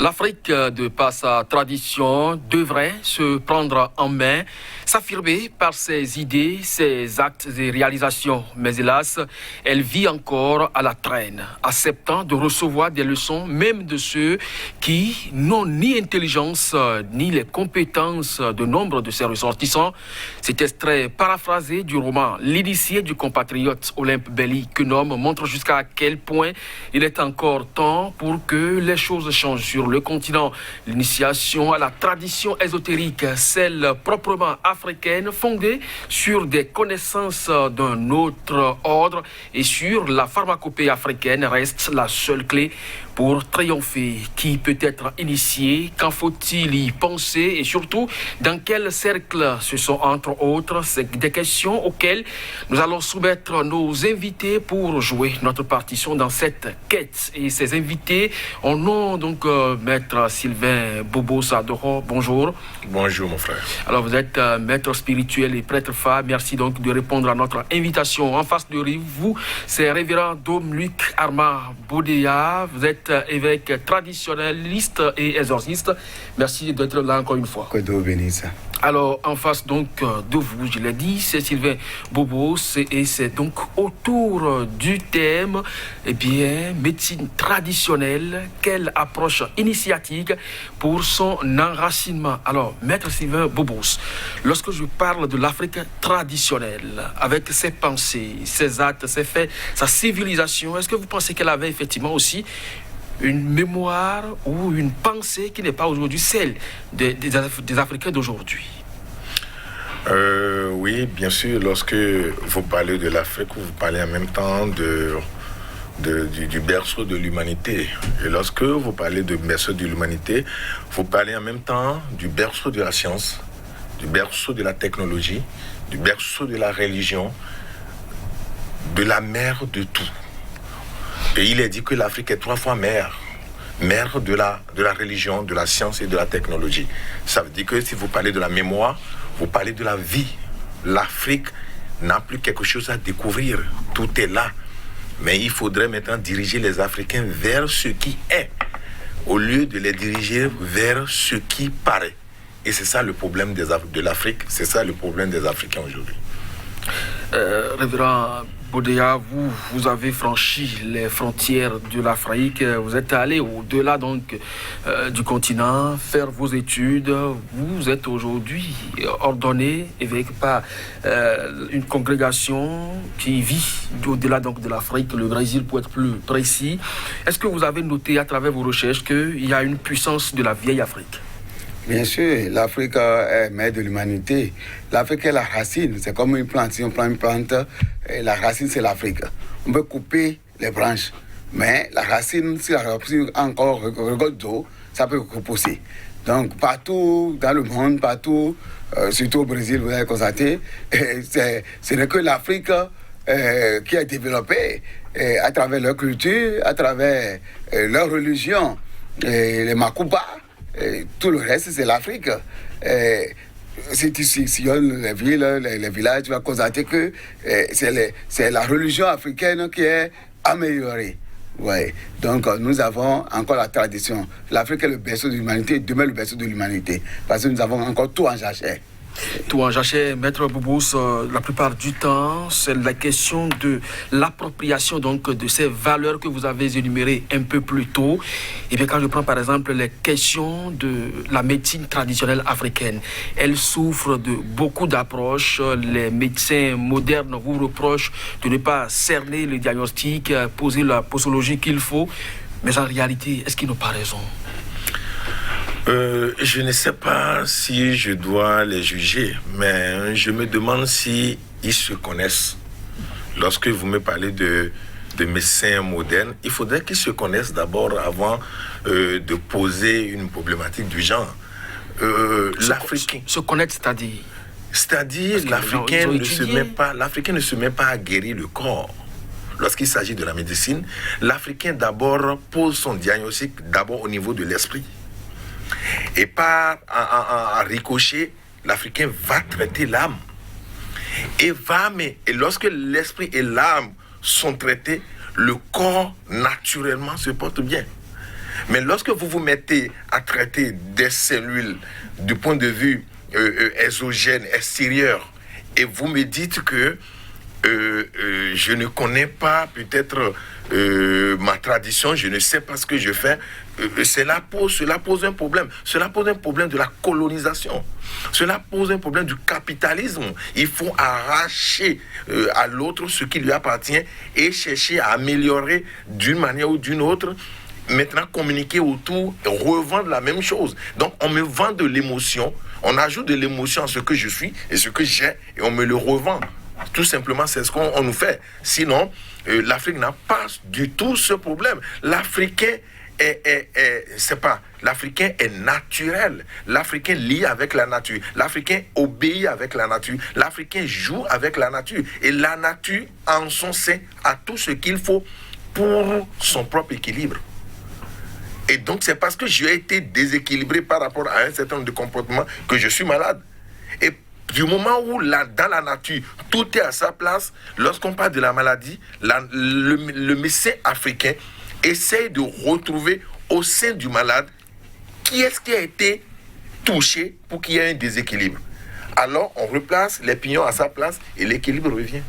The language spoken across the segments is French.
L'Afrique, de par sa tradition, devrait se prendre en main, s'affirmer par ses idées, ses actes et réalisations. Mais hélas, elle vit encore à la traîne, acceptant de recevoir des leçons même de ceux qui n'ont ni intelligence ni les compétences de nombre de ses ressortissants. Cet extrait paraphrasé du roman L'initié du compatriote Olympe Belly Quenom montre jusqu'à quel point il est encore temps pour que les choses changent sur le continent. L'initiation à la tradition ésotérique, celle proprement africaine, fondée sur des connaissances d'un autre ordre et sur la pharmacopée africaine, reste la seule clé pour triompher. Qui peut être initié? Qu'en faut-il y penser? Et surtout, dans quel cercle? Ce sont entre autres des questions auxquelles nous allons soumettre nos invités pour jouer notre partition dans cette quête. Et ces invités, on nom donc maître Sylvain Bobo Sadoro. Bonjour. Bonjour mon frère. Alors vous êtes maître spirituel et prêtre phare. Merci donc de répondre à notre invitation. En face de vous, c'est révérend Dom Luc Armand Bodéa. Vous êtes évêque traditionnaliste et exorciste. Merci d'être là encore une fois. Que Dieu bénisse. Alors, en face donc de vous, je l'ai dit, c'est Sylvain Bobo, et c'est donc autour du thème, médecine traditionnelle, quelle approche initiatique pour son enracinement. Alors, maître Sylvain Bobos, lorsque je parle de l'Afrique traditionnelle, avec ses pensées, ses actes, ses faits, sa civilisation, est-ce que vous pensez qu'elle avait effectivement aussi une mémoire ou une pensée qui n'est pas aujourd'hui celle des Africains d'aujourd'hui? Oui, bien sûr, lorsque vous parlez de l'Afrique, vous parlez en même temps du berceau de l'humanité. Et lorsque vous parlez de berceau de l'humanité, vous parlez en même temps du berceau de la science, du berceau de la technologie, du berceau de la religion, de la mère de tout. Et il est dit que l'Afrique est 3 fois mère de la religion, de la science et de la technologie. Ça veut dire que si vous parlez de la mémoire, vous parlez de la vie. L'Afrique n'a plus quelque chose à découvrir. Tout est là. Mais il faudrait maintenant diriger les Africains vers ce qui est, au lieu de les diriger vers ce qui paraît. Et c'est ça le problème de l'Afrique, c'est ça le problème des Africains aujourd'hui. Révérend Bodéa, vous avez franchi les frontières de l'Afrique, vous êtes allé au-delà donc du continent, faire vos études. Vous êtes aujourd'hui ordonné évêque par une congrégation qui vit au-delà donc de l'Afrique, le Brésil pour être plus précis. Est-ce que vous avez noté à travers vos recherches qu'il y a une puissance de la vieille Afrique? Bien sûr, l'Afrique est mère de l'humanité. L'Afrique est la racine. C'est comme une plante. Si on prend une plante, la racine, c'est l'Afrique. On peut couper les branches. Mais la racine, si la racine encore regorge d'eau, ça peut repousser. Donc, partout dans le monde, partout, surtout au Brésil, vous avez constaté, ce n'est que l'Afrique qui a développé à travers leur culture, à travers leur religion, les Makuba. Tout le reste, c'est l'Afrique. Si tu sillonnes les villes, les villages, tu vas constater que c'est la religion africaine qui est améliorée. Ouais. Donc, nous avons encore la tradition. L'Afrique est le berceau de l'humanité, demain le berceau de l'humanité. Parce que nous avons encore tout en jachère. Tout en jachère, maître Bobos, la plupart du temps, c'est la question de l'appropriation donc de ces valeurs que vous avez énumérées un peu plus tôt. Et bien quand je prends par exemple les questions de la médecine traditionnelle africaine, elle souffre de beaucoup d'approches. Les médecins modernes vous reprochent de ne pas cerner le diagnostic, poser la posologie qu'il faut. Mais en réalité, est-ce qu'ils n'ont pas raison? Je ne sais pas si je dois les juger, mais je me demande si ils se connaissent. Lorsque vous me parlez de médecins modernes, il faudrait qu'ils se connaissent d'abord avant de poser une problématique du genre. L'Africain se connaître, c'est-à-dire? C'est-à-dire l'Africain ne se met pas à guérir le corps. Lorsqu'il s'agit de la médecine, l'Africain d'abord pose son diagnostic d'abord au niveau de l'esprit. Et par en ricochet, l'Africain va traiter l'âme. Et lorsque l'esprit et l'âme sont traités, le corps naturellement se porte bien. Mais lorsque vous vous mettez à traiter des cellules du point de vue exogène, extérieur, et vous me dites que je ne connais pas peut-être ma tradition, je ne sais pas ce que je fais, cela pose un problème. Cela pose un problème de la colonisation. Cela pose un problème du capitalisme. Il faut arracher à l'autre ce qui lui appartient et chercher à améliorer d'une manière ou d'une autre. Maintenant, communiquer autour, revendre la même chose. Donc, on me vend de l'émotion, on ajoute de l'émotion à ce que je suis et ce que j'ai, et on me le revend. Tout simplement, c'est ce qu'on nous fait. Sinon, l'Afrique n'a pas du tout ce problème. L'Africain l'Africain est naturel. L'Africain lie avec la nature. L'Africain obéit avec la nature. L'Africain joue avec la nature. Et la nature, en son sein, a tout ce qu'il faut pour son propre équilibre. Et donc, c'est parce que j'ai été déséquilibré par rapport à un certain nombre de comportements que je suis malade. Et du moment où, dans la nature, tout est à sa place, lorsqu'on parle de la maladie, le médecin africain essaye de retrouver au sein du malade qui est-ce qui a été touché pour qu'il y ait un déséquilibre. Alors, on replace les pignons à sa place et l'équilibre revient.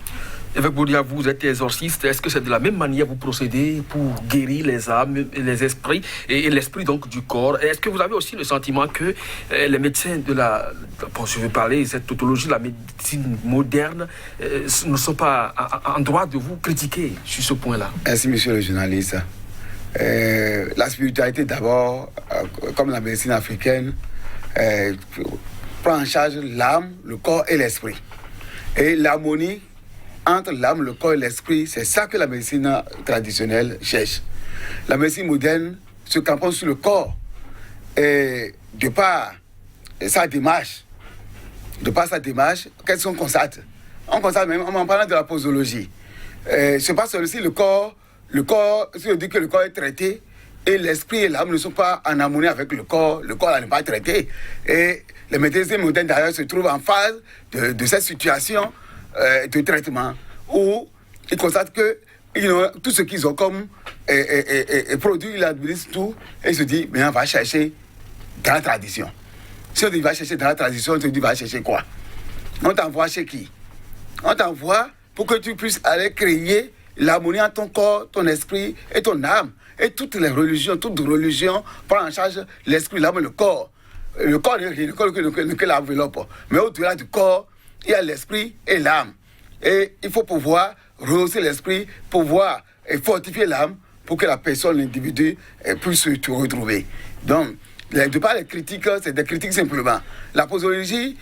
Évêque Boudia, vous êtes exorciste. Est-ce que c'est de la même manière que vous procédez pour guérir les âmes, les esprits et l'esprit donc du corps? Est-ce que vous avez aussi le sentiment que les médecins de je vais parler de cette tautologie, la médecine moderne, ne sont pas en droit de vous critiquer sur ce point-là? Merci, monsieur le journaliste. La spiritualité, d'abord, comme la médecine africaine, prend en charge l'âme, le corps et l'esprit. Et l'harmonie entre l'âme, le corps et l'esprit, c'est ça que la médecine traditionnelle cherche. La médecine moderne se campe sur le corps. Et de par sa démarche, qu'est-ce qu'on constate? On constate même en parlant de la posologie. C'est pas seulement si le corps, si on dit que le corps est traité, et l'esprit et l'âme ne sont pas en harmonie avec le corps là n'est pas traité. Et les médecins modernes d'ailleurs se trouvent en phase de cette situation de traitement où ils constatent que tout ce qu'ils ont comme produit, ils administrent tout et ils se disent, mais on va chercher dans la tradition. Si on dit va chercher dans la tradition, on se dit va chercher quoi? On t'envoie chez qui? On t'envoie pour que tu puisses aller créer l'harmonie entre ton corps, ton esprit et ton âme. Et toute religion prend en charge l'esprit, l'âme et le corps. Le corps n'est rien que l'enveloppe. Mais au-delà du corps, il y a l'esprit et l'âme. Et il faut pouvoir rehausser l'esprit, pouvoir fortifier l'âme pour que la personne, l'individu, puisse se retrouver. Donc, de par les critiques, c'est des critiques simplement. La posologie,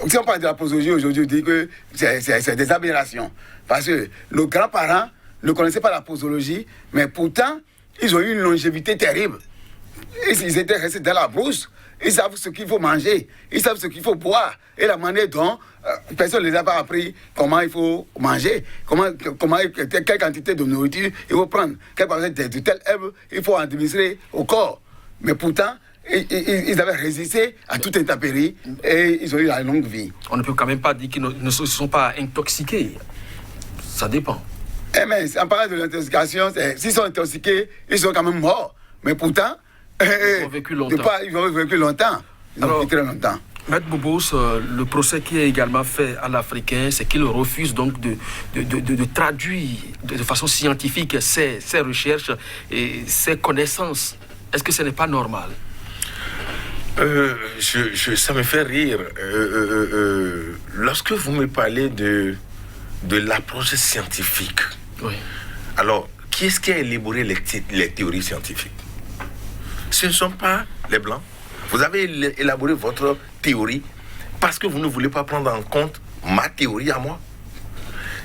si on parle de la posologie aujourd'hui, on dit que c'est des aberrations. Parce que nos grands-parents ne connaissaient pas la posologie, mais pourtant, ils ont eu une longévité terrible. Ils étaient restés dans la brousse. Ils savent ce qu'il faut manger, ils savent ce qu'il faut boire. Et la manière dont personne ne les a pas appris comment il faut manger, quelle quantité de nourriture il faut prendre, quelle quantité de telle herbe il faut administrer au corps. Mais pourtant, ils avaient résisté à toute intempérie et ils ont eu la longue vie. On ne peut quand même pas dire qu'ils ne se sont pas intoxiqués. Ça dépend. Mais en parlant de l'intoxication, s'ils sont intoxiqués, ils sont quand même morts. Mais pourtant, ils ont vécu longtemps. Ils ont vécu longtemps. Ils ont vécu très longtemps. Maître Bobos, le procès qui est également fait à l'Africain, c'est qu'il refuse donc de traduire de façon scientifique ses recherches et ses connaissances. Est-ce que ce n'est pas normal? Ça me fait rire. Lorsque vous me parlez de l'approche scientifique, oui. Alors, qui est-ce qui a élaboré les théories scientifiques? Ce ne sont pas les Blancs. Vous avez élaboré votre théorie parce que vous ne voulez pas prendre en compte ma théorie à moi.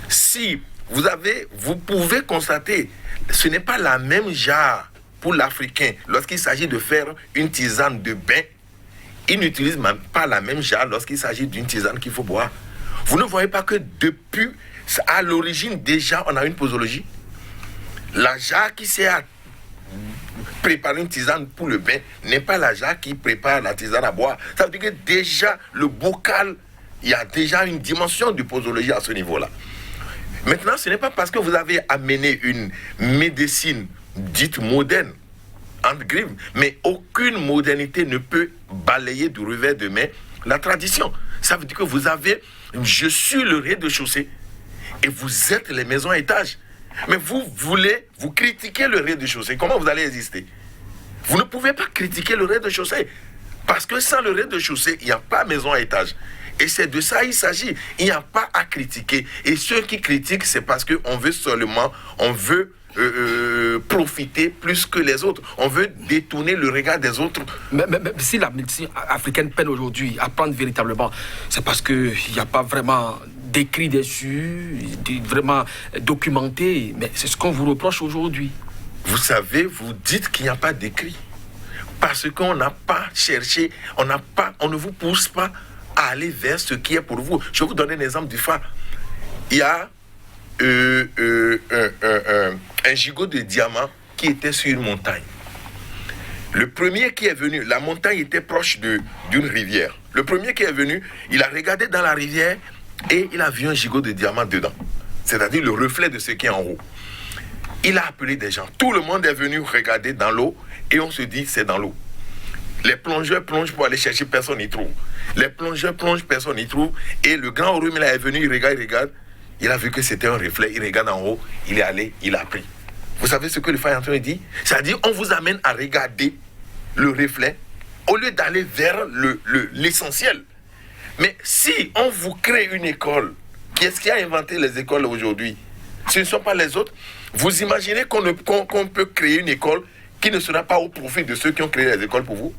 Si vous pouvez constater, ce n'est pas la même jarre pour l'Africain. Lorsqu'il s'agit de faire une tisane de bain, il n'utilise même pas la même jarre lorsqu'il s'agit d'une tisane qu'il faut boire. Vous ne voyez pas que depuis, à l'origine déjà, on a une posologie. La jarre qui sert à préparer une tisane pour le bain n'est pas la jarre qui prépare la tisane à boire. Ça veut dire que déjà, le bocal, il y a déjà une dimension de posologie à ce niveau-là. Maintenant, ce n'est pas parce que vous avez amené une médecine dite moderne entre griffes. Mais aucune modernité ne peut balayer du revers de main la tradition. Ça veut dire que je suis le rez-de-chaussée et vous êtes les maisons à étage. Mais vous critiquez le rez-de-chaussée. Comment vous allez exister? Vous ne pouvez pas critiquer le rez-de-chaussée. Parce que sans le rez-de-chaussée, il n'y a pas maison à étage. Et c'est de ça qu'il s'agit. Il n'y a pas à critiquer. Et ceux qui critiquent, c'est parce qu'on veut profiter plus que les autres. On veut détourner le regard des autres. Mais si la médecine africaine peine aujourd'hui à prendre véritablement, c'est parce qu'il n'y a pas vraiment d'écrit dessus, vraiment documenté. Mais c'est ce qu'on vous reproche aujourd'hui. Vous savez, vous dites qu'il n'y a pas d'écrit. Parce qu'on n'a pas cherché, on ne vous pousse pas à aller vers ce qui est pour vous. Je vais vous donner un exemple du phare. Il y a un gigot de diamant qui était sur une montagne. Le premier qui est venu, la montagne était proche d'une rivière. Le premier qui est venu, il a regardé dans la rivière et il a vu un gigot de diamant dedans. C'est-à-dire le reflet de ce qui est en haut. Il a appelé des gens. Tout le monde est venu regarder dans l'eau et on se dit c'est dans l'eau. Les plongeurs plongent pour aller chercher, personne n'y trouve. Les plongeurs plongent, personne n'y trouve. Et le grand rhume là est venu, il regarde. Il a vu que c'était un reflet, il regarde en haut, il est allé, il a pris. Vous savez ce que le phare est en train de dire? C'est-à-dire on vous amène à regarder le reflet au lieu d'aller vers l'essentiel. Mais si on vous crée une école, qui est-ce qui a inventé les écoles aujourd'hui? Ce ne sont pas les autres. Vous imaginez qu'on peut créer une école qui ne sera pas au profit de ceux qui ont créé les écoles pour vous?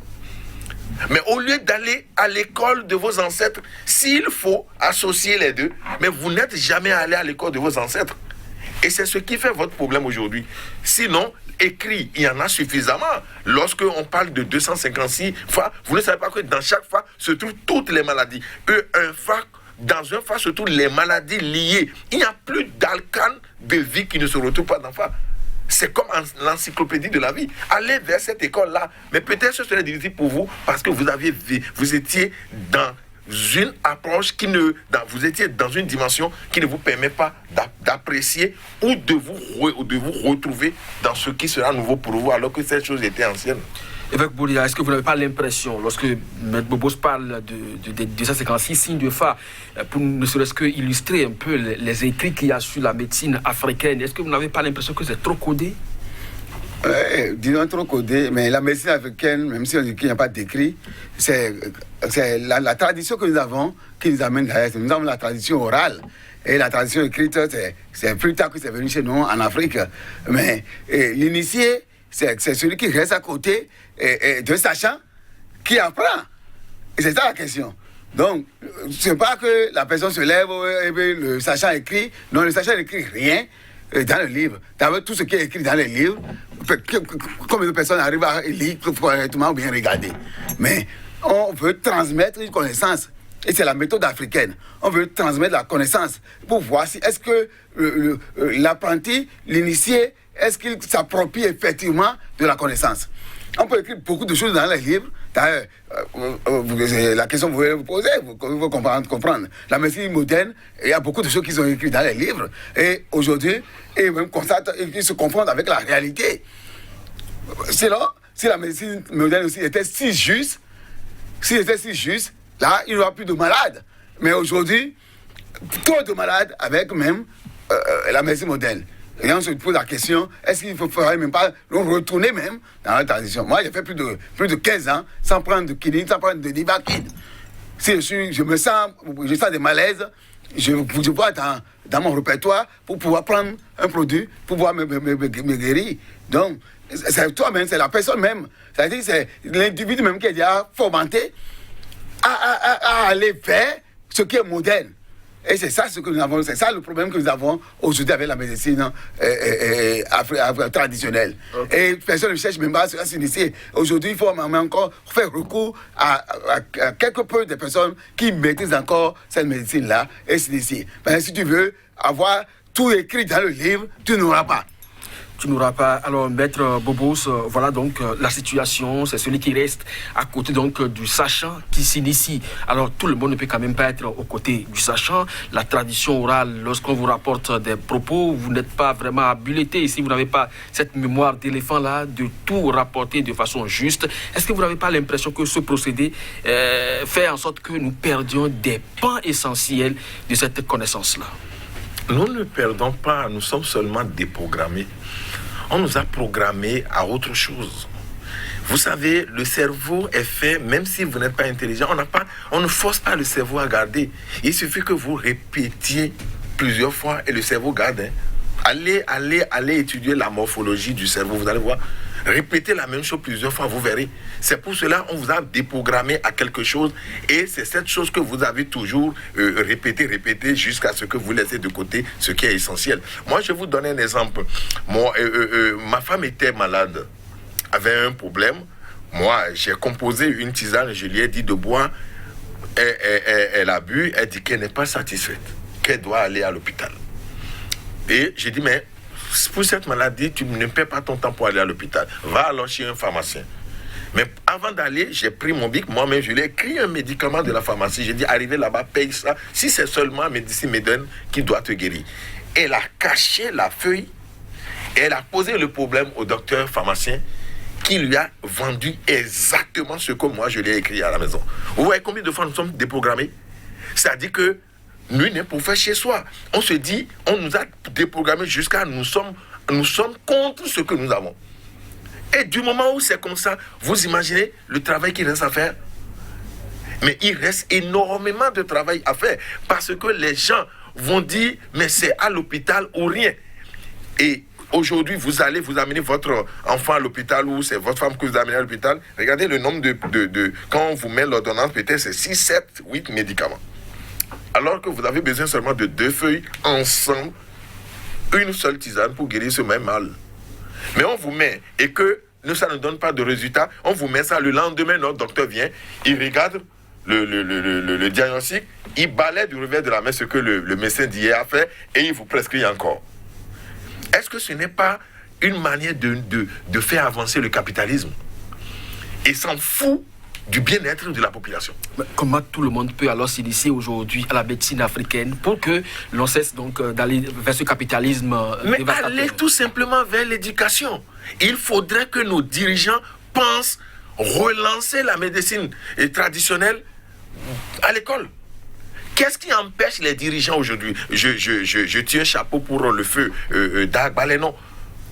Mais au lieu d'aller à l'école de vos ancêtres, s'il faut associer les deux, mais vous n'êtes jamais allé à l'école de vos ancêtres. Et c'est ce qui fait votre problème aujourd'hui. Sinon, écrit, il y en a suffisamment. Lorsque on parle de 256 phares, vous ne savez pas que dans chaque phare se trouvent toutes les maladies. Dans un phare se trouvent les maladies liées. Il n'y a plus d'alcane de vie qui ne se retrouve pas dans le phare. C'est comme l'encyclopédie de la vie. Allez vers cette école-là. Mais peut-être ce serait difficile pour vous parce que vous étiez dans une approche vous étiez dans une dimension qui ne vous permet pas d'apprécier ou de vous retrouver dans ce qui sera nouveau pour vous alors que cette chose était ancienne. Évêque Boulia, est-ce que vous n'avez pas l'impression, lorsque M. Bobos parle de 256 signes de phare, pour ne serait-ce que illustrer un peu les écrits qu'il y a sur la médecine africaine, est-ce que vous n'avez pas l'impression que c'est trop codé? Disons trop codé, mais la médecine africaine, même si on dit qu'il n'y a pas d'écrit, c'est la tradition que nous avons qui nous amène derrière. Nous avons la tradition orale. Et la tradition écrite, c'est plus tard que c'est venu chez nous en Afrique. Mais l'initié, c'est celui qui reste à côté de sachant qui apprend. Et c'est ça la question. Donc, ce n'est pas que la personne se lève et le sachant écrit. Non, le sachant n'écrit rien dans le livre. D'abord, tout ce qui est écrit dans les livres, combien de personnes arrivent à lire correctement ou bien regarder. Mais on veut transmettre une connaissance. Et c'est la méthode africaine. On veut transmettre la connaissance pour voir si est-ce que l'apprenti, l'initié, est-ce qu'il s'approprie effectivement de la connaissance. On peut écrire beaucoup de choses dans les livres. D'ailleurs, la question que vous voulez vous poser, vous pouvez comprendre. La médecine moderne, il y a beaucoup de choses qui sont écrites dans les livres. Et aujourd'hui, ils même constatent, ils se confrontent avec la réalité. Sinon, si la médecine moderne aussi était si juste, là, il n'y aura plus de malades. Mais aujourd'hui, trop de malades avec même la médecine moderne. Et on se pose la question, est-ce qu'il ne faudrait même pas retourner même dans la tradition? Moi, j'ai fait plus de 15 ans sans prendre de quinine, sans prendre de Nivaquine. Si je sens des malaises, je vois dans mon répertoire pour pouvoir prendre un produit, pour pouvoir me guérir. Donc, c'est toi-même, c'est la personne même. C'est-à-dire c'est l'individu même qui est déjà fomenté à aller vers ce qui est moderne. Et c'est ça ce que nous avons, c'est ça le problème que nous avons aujourd'hui avec la médecine traditionnelle. Okay. Et personne ne cherche même pas à s'initier. Aujourd'hui, il faut encore faire recours à quelque peu de personnes qui maîtrisent encore cette médecine-là et s'initier. Mais si tu veux avoir tout écrit dans le livre, tu n'auras pas. Tu n'auras pas. Alors, Maître Bobos, voilà donc la situation, c'est celui qui reste à côté donc du sachant qui s'initie. Alors, tout le monde ne peut quand même pas être aux côtés du sachant. La tradition orale, lorsqu'on vous rapporte des propos, vous n'êtes pas vraiment habilité. Si vous n'avez pas cette mémoire d'éléphant-là, de tout rapporter de façon juste, est-ce que vous n'avez pas l'impression que ce procédé fait en sorte que nous perdions des pans essentiels de cette connaissance-là? Nous ne perdons pas, nous sommes seulement déprogrammés. On nous a programmés à autre chose. Vous savez, le cerveau est fait, même si vous n'êtes pas intelligent, on ne force pas le cerveau à garder. Il suffit que vous répétiez plusieurs fois et le cerveau garde. Allez étudier la morphologie du cerveau, vous allez voir. Répétez la même chose plusieurs fois, vous verrez. C'est pour cela qu'on vous a déprogrammé à quelque chose et c'est cette chose que vous avez toujours répété jusqu'à ce que vous laissez de côté ce qui est essentiel. Moi, je vais vous donner un exemple. Ma femme était malade, avait un problème. Moi, j'ai composé une tisane, je lui ai dit de boire. Elle a bu, elle dit qu'elle n'est pas satisfaite, qu'elle doit aller à l'hôpital. Et j'ai dit, mais pour cette maladie, tu ne perds pas ton temps pour aller à l'hôpital. Va alors chez un pharmacien. Mais avant d'aller, j'ai pris mon bic, moi-même, je lui ai écrit un médicament de la pharmacie. J'ai dit, arrivez là-bas, paye ça. Si c'est seulement médecine médone qui doit te guérir. Elle a caché la feuille et elle a posé le problème au docteur pharmacien qui lui a vendu exactement ce que moi, je lui ai écrit à la maison. Vous voyez combien de fois nous sommes déprogrammés? C'est-à-dire que nul n'est pour faire chez soi. On se dit, on nous a déprogrammés jusqu'à nous sommes contre ce que nous avons. Et du moment où c'est comme ça, vous imaginez le travail qu'il reste à faire? Mais il reste énormément de travail à faire parce que les gens vont dire, mais c'est à l'hôpital ou rien. Et aujourd'hui, vous allez vous amener votre enfant à l'hôpital ou c'est votre femme que vous amenez à l'hôpital. Regardez le nombre de quand on vous met l'ordonnance, peut-être c'est 6, 7, 8 médicaments. Alors que vous avez besoin seulement de 2 feuilles ensemble, une seule tisane pour guérir ce même mal. Mais on vous met, et que ça ne donne pas de résultat, on vous met ça le lendemain, notre docteur vient, il regarde le diagnostic, il balaie du revers de la main ce que le médecin d'hier a fait, et il vous prescrit encore. Est-ce que ce n'est pas une manière de faire avancer le capitalisme? Et s'en fout du bien-être de la population. Mais comment tout le monde peut alors s'initier aujourd'hui à la médecine africaine pour que l'on cesse donc d'aller vers ce capitalisme dévastateur? Allez tout simplement vers l'éducation. Il faudrait que nos dirigeants pensent relancer la médecine traditionnelle à l'école. Qu'est-ce qui empêche les dirigeants aujourd'hui? Je tire un chapeau pour le feu d'Agbalénon,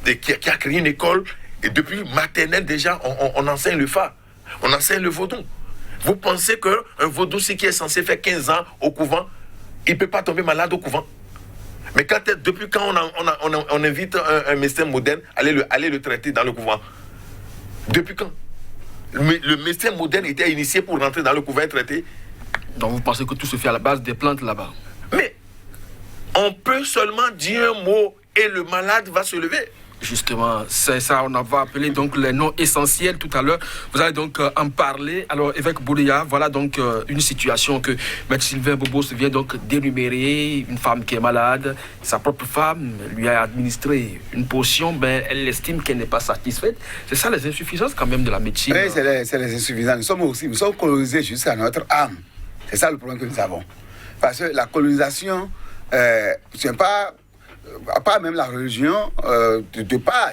qui a créé une école, et depuis maternelle déjà, on enseigne le fa. On enseigne le vaudou. Vous pensez qu'un vaudou, qui est censé faire 15 ans au couvent, il ne peut pas tomber malade au couvent? Mais depuis quand on invite un médecin moderne à aller le traiter dans le couvent? Depuis quand? Le médecin moderne était initié pour rentrer dans le couvent et traiter. Donc vous pensez que tout se fait à la base des plantes là-bas? Mais on peut seulement dire un mot et le malade va se lever. Justement, c'est ça, on va appeler donc les noms essentiels tout à l'heure. Vous allez donc en parler. Alors, évêque Boudia, voilà donc une situation que M. Sylvain Bobos vient donc d'énumérer. Une femme qui est malade, sa propre femme lui a administré une potion, mais elle estime qu'elle n'est pas satisfaite. C'est ça les insuffisances quand même de la médecine. Oui, c'est les insuffisances. Nous sommes colonisés jusqu'à notre âme. C'est ça le problème que nous avons. Parce que la colonisation, c'est pas même la religion,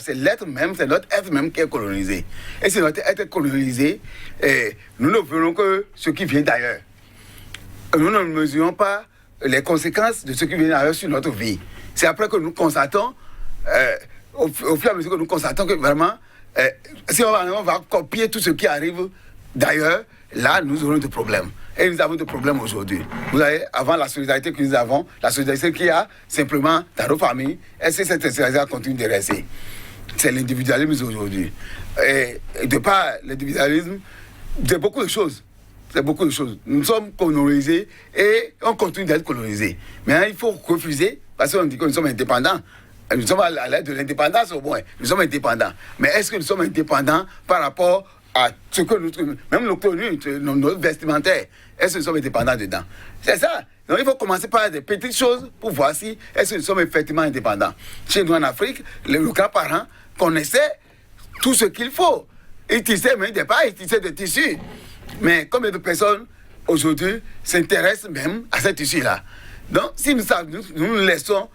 c'est l'être même, c'est notre être même qui est colonisé. Et c'est notre être colonisé, et nous ne voulons que ce qui vient d'ailleurs. Nous ne mesurons pas les conséquences de ce qui vient d'ailleurs sur notre vie. C'est après que nous constatons, au fur et à mesure que nous constatons que vraiment, si on va copier tout ce qui arrive d'ailleurs, là, nous aurons des problèmes. Et nous avons des problèmes aujourd'hui. Vous savez, avant la solidarité que nous avons, la solidarité qu'il y a simplement dans nos familles, est-ce que cette solidarité continue de rester? C'est l'individualisme aujourd'hui. Et de par l'individualisme, c'est beaucoup de choses. C'est beaucoup de choses. Nous sommes colonisés et on continue d'être colonisés. Mais il faut refuser, parce qu'on dit que nous sommes indépendants. Nous sommes à l'aide de l'indépendance au moins. Nous sommes indépendants. Mais est-ce que nous sommes indépendants par rapport à ce que nous... Même nos tenues, nos vestimentaires, est-ce que nous sommes indépendants dedans? C'est ça. Donc il faut commencer par des petites choses pour voir si est-ce que nous sommes effectivement indépendants. Chez nous en Afrique, les grands-parents connaissaient tout ce qu'il faut. Ils tissaient, mais ils tissaient des tissus. Mais combien de personnes aujourd'hui s'intéressent même à ces tissus-là? Donc si nous laissons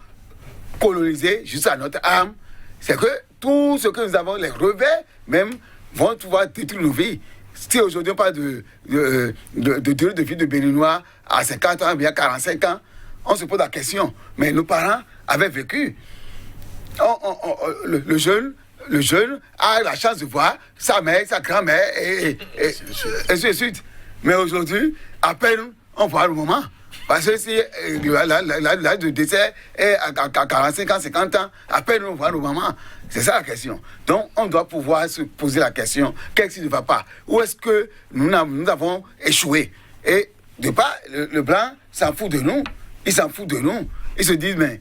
coloniser jusqu'à notre âme, c'est que tout ce que nous avons, les revers même, vont pouvoir détruire nos vies. Si aujourd'hui on parle de durée de vie de Béninois à 50 ans, bien 45 ans, on se pose la question. Mais nos parents avaient vécu. Le jeune a la chance de voir sa mère, sa grand-mère et ainsi de suite. Mais aujourd'hui, à peine on voit le moment. Parce que si l'âge de décès est à 45 ans, 50 ans, à peine on voit le moment. C'est ça la question. Donc, on doit pouvoir se poser la question, qu'est-ce qui ne va pas? Où est-ce que nous avons échoué? Et de part, le blanc s'en fout de nous. Il s'en fout de nous. Ils se disent, mais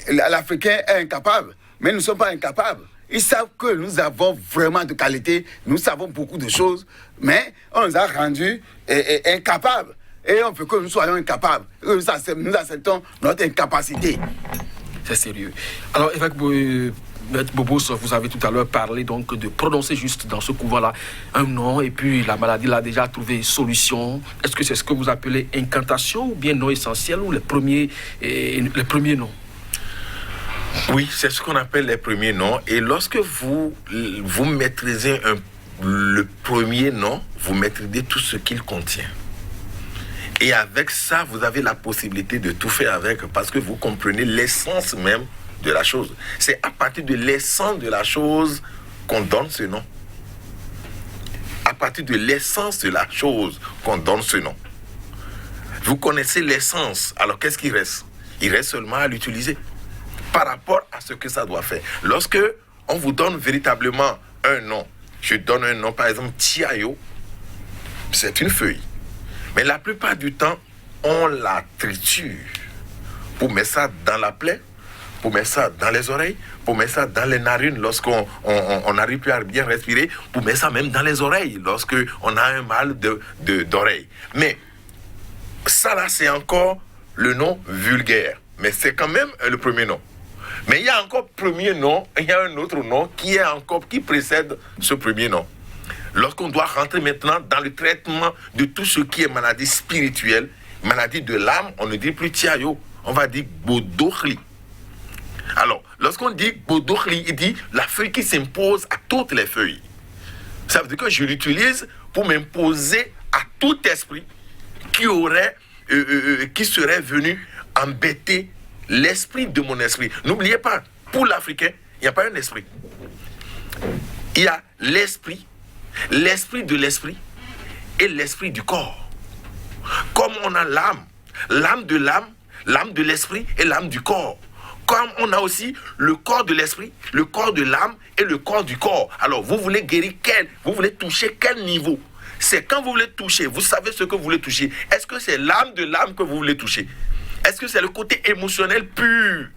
l'Africain est incapable. Mais nous ne sommes pas incapables. Ils savent que nous avons vraiment de qualité, nous savons beaucoup de choses, mais on nous a rendus incapables. Et on veut que nous soyons incapables. Nous acceptons notre incapacité. C'est sérieux. Alors, évêque Maître Bobos, vous avez tout à l'heure parlé donc de prononcer juste dans ce couvent-là un nom, et puis la maladie l'a déjà trouvé solution. Est-ce que c'est ce que vous appelez incantation, ou bien nom essentiel, ou les premiers noms? Oui, c'est ce qu'on appelle les premiers noms. Et lorsque vous maîtrisez le premier nom, vous maîtrisez tout ce qu'il contient. Et avec ça, vous avez la possibilité de tout faire avec, parce que vous comprenez l'essence même de la chose. C'est à partir de l'essence de la chose qu'on donne ce nom. À partir de l'essence de la chose qu'on donne ce nom. Vous connaissez l'essence, alors qu'est-ce qui reste? Il reste seulement à l'utiliser par rapport à ce que ça doit faire. Lorsque on vous donne véritablement un nom, je donne un nom, par exemple, Tiayo, c'est une feuille. Mais la plupart du temps, on la triture pour mettre ça dans la plaie, pour mettre ça dans les oreilles, pour mettre ça dans les narines lorsqu'on n'arrive plus à bien respirer, pour mettre ça même dans les oreilles lorsqu'on a un mal d'oreille. Mais ça là, c'est encore le nom vulgaire. Mais c'est quand même le premier nom. Mais il y a encore premier nom, il y a un autre nom qui précède ce premier nom. Lorsqu'on doit rentrer maintenant dans le traitement de tout ce qui est maladie spirituelle, maladie de l'âme, on ne dit plus Tiayo, on va dire Bodokhli. Alors, lorsqu'on dit Bodokhli, il dit la feuille qui s'impose à toutes les feuilles. Ça veut dire que je l'utilise pour m'imposer à tout esprit qui serait venu embêter l'esprit de mon esprit. N'oubliez pas, pour l'Africain, il n'y a pas un esprit. Il y a l'esprit de l'esprit et l'esprit du corps. Comme on a l'âme de l'esprit et l'âme du corps. Comme on a aussi le corps de l'esprit, le corps de l'âme et le corps du corps. Alors, vous voulez guérir vous voulez toucher quel niveau? C'est quand vous voulez toucher, vous savez ce que vous voulez toucher. Est-ce que c'est l'âme de l'âme que vous voulez toucher? Est-ce que c'est le côté émotionnel pur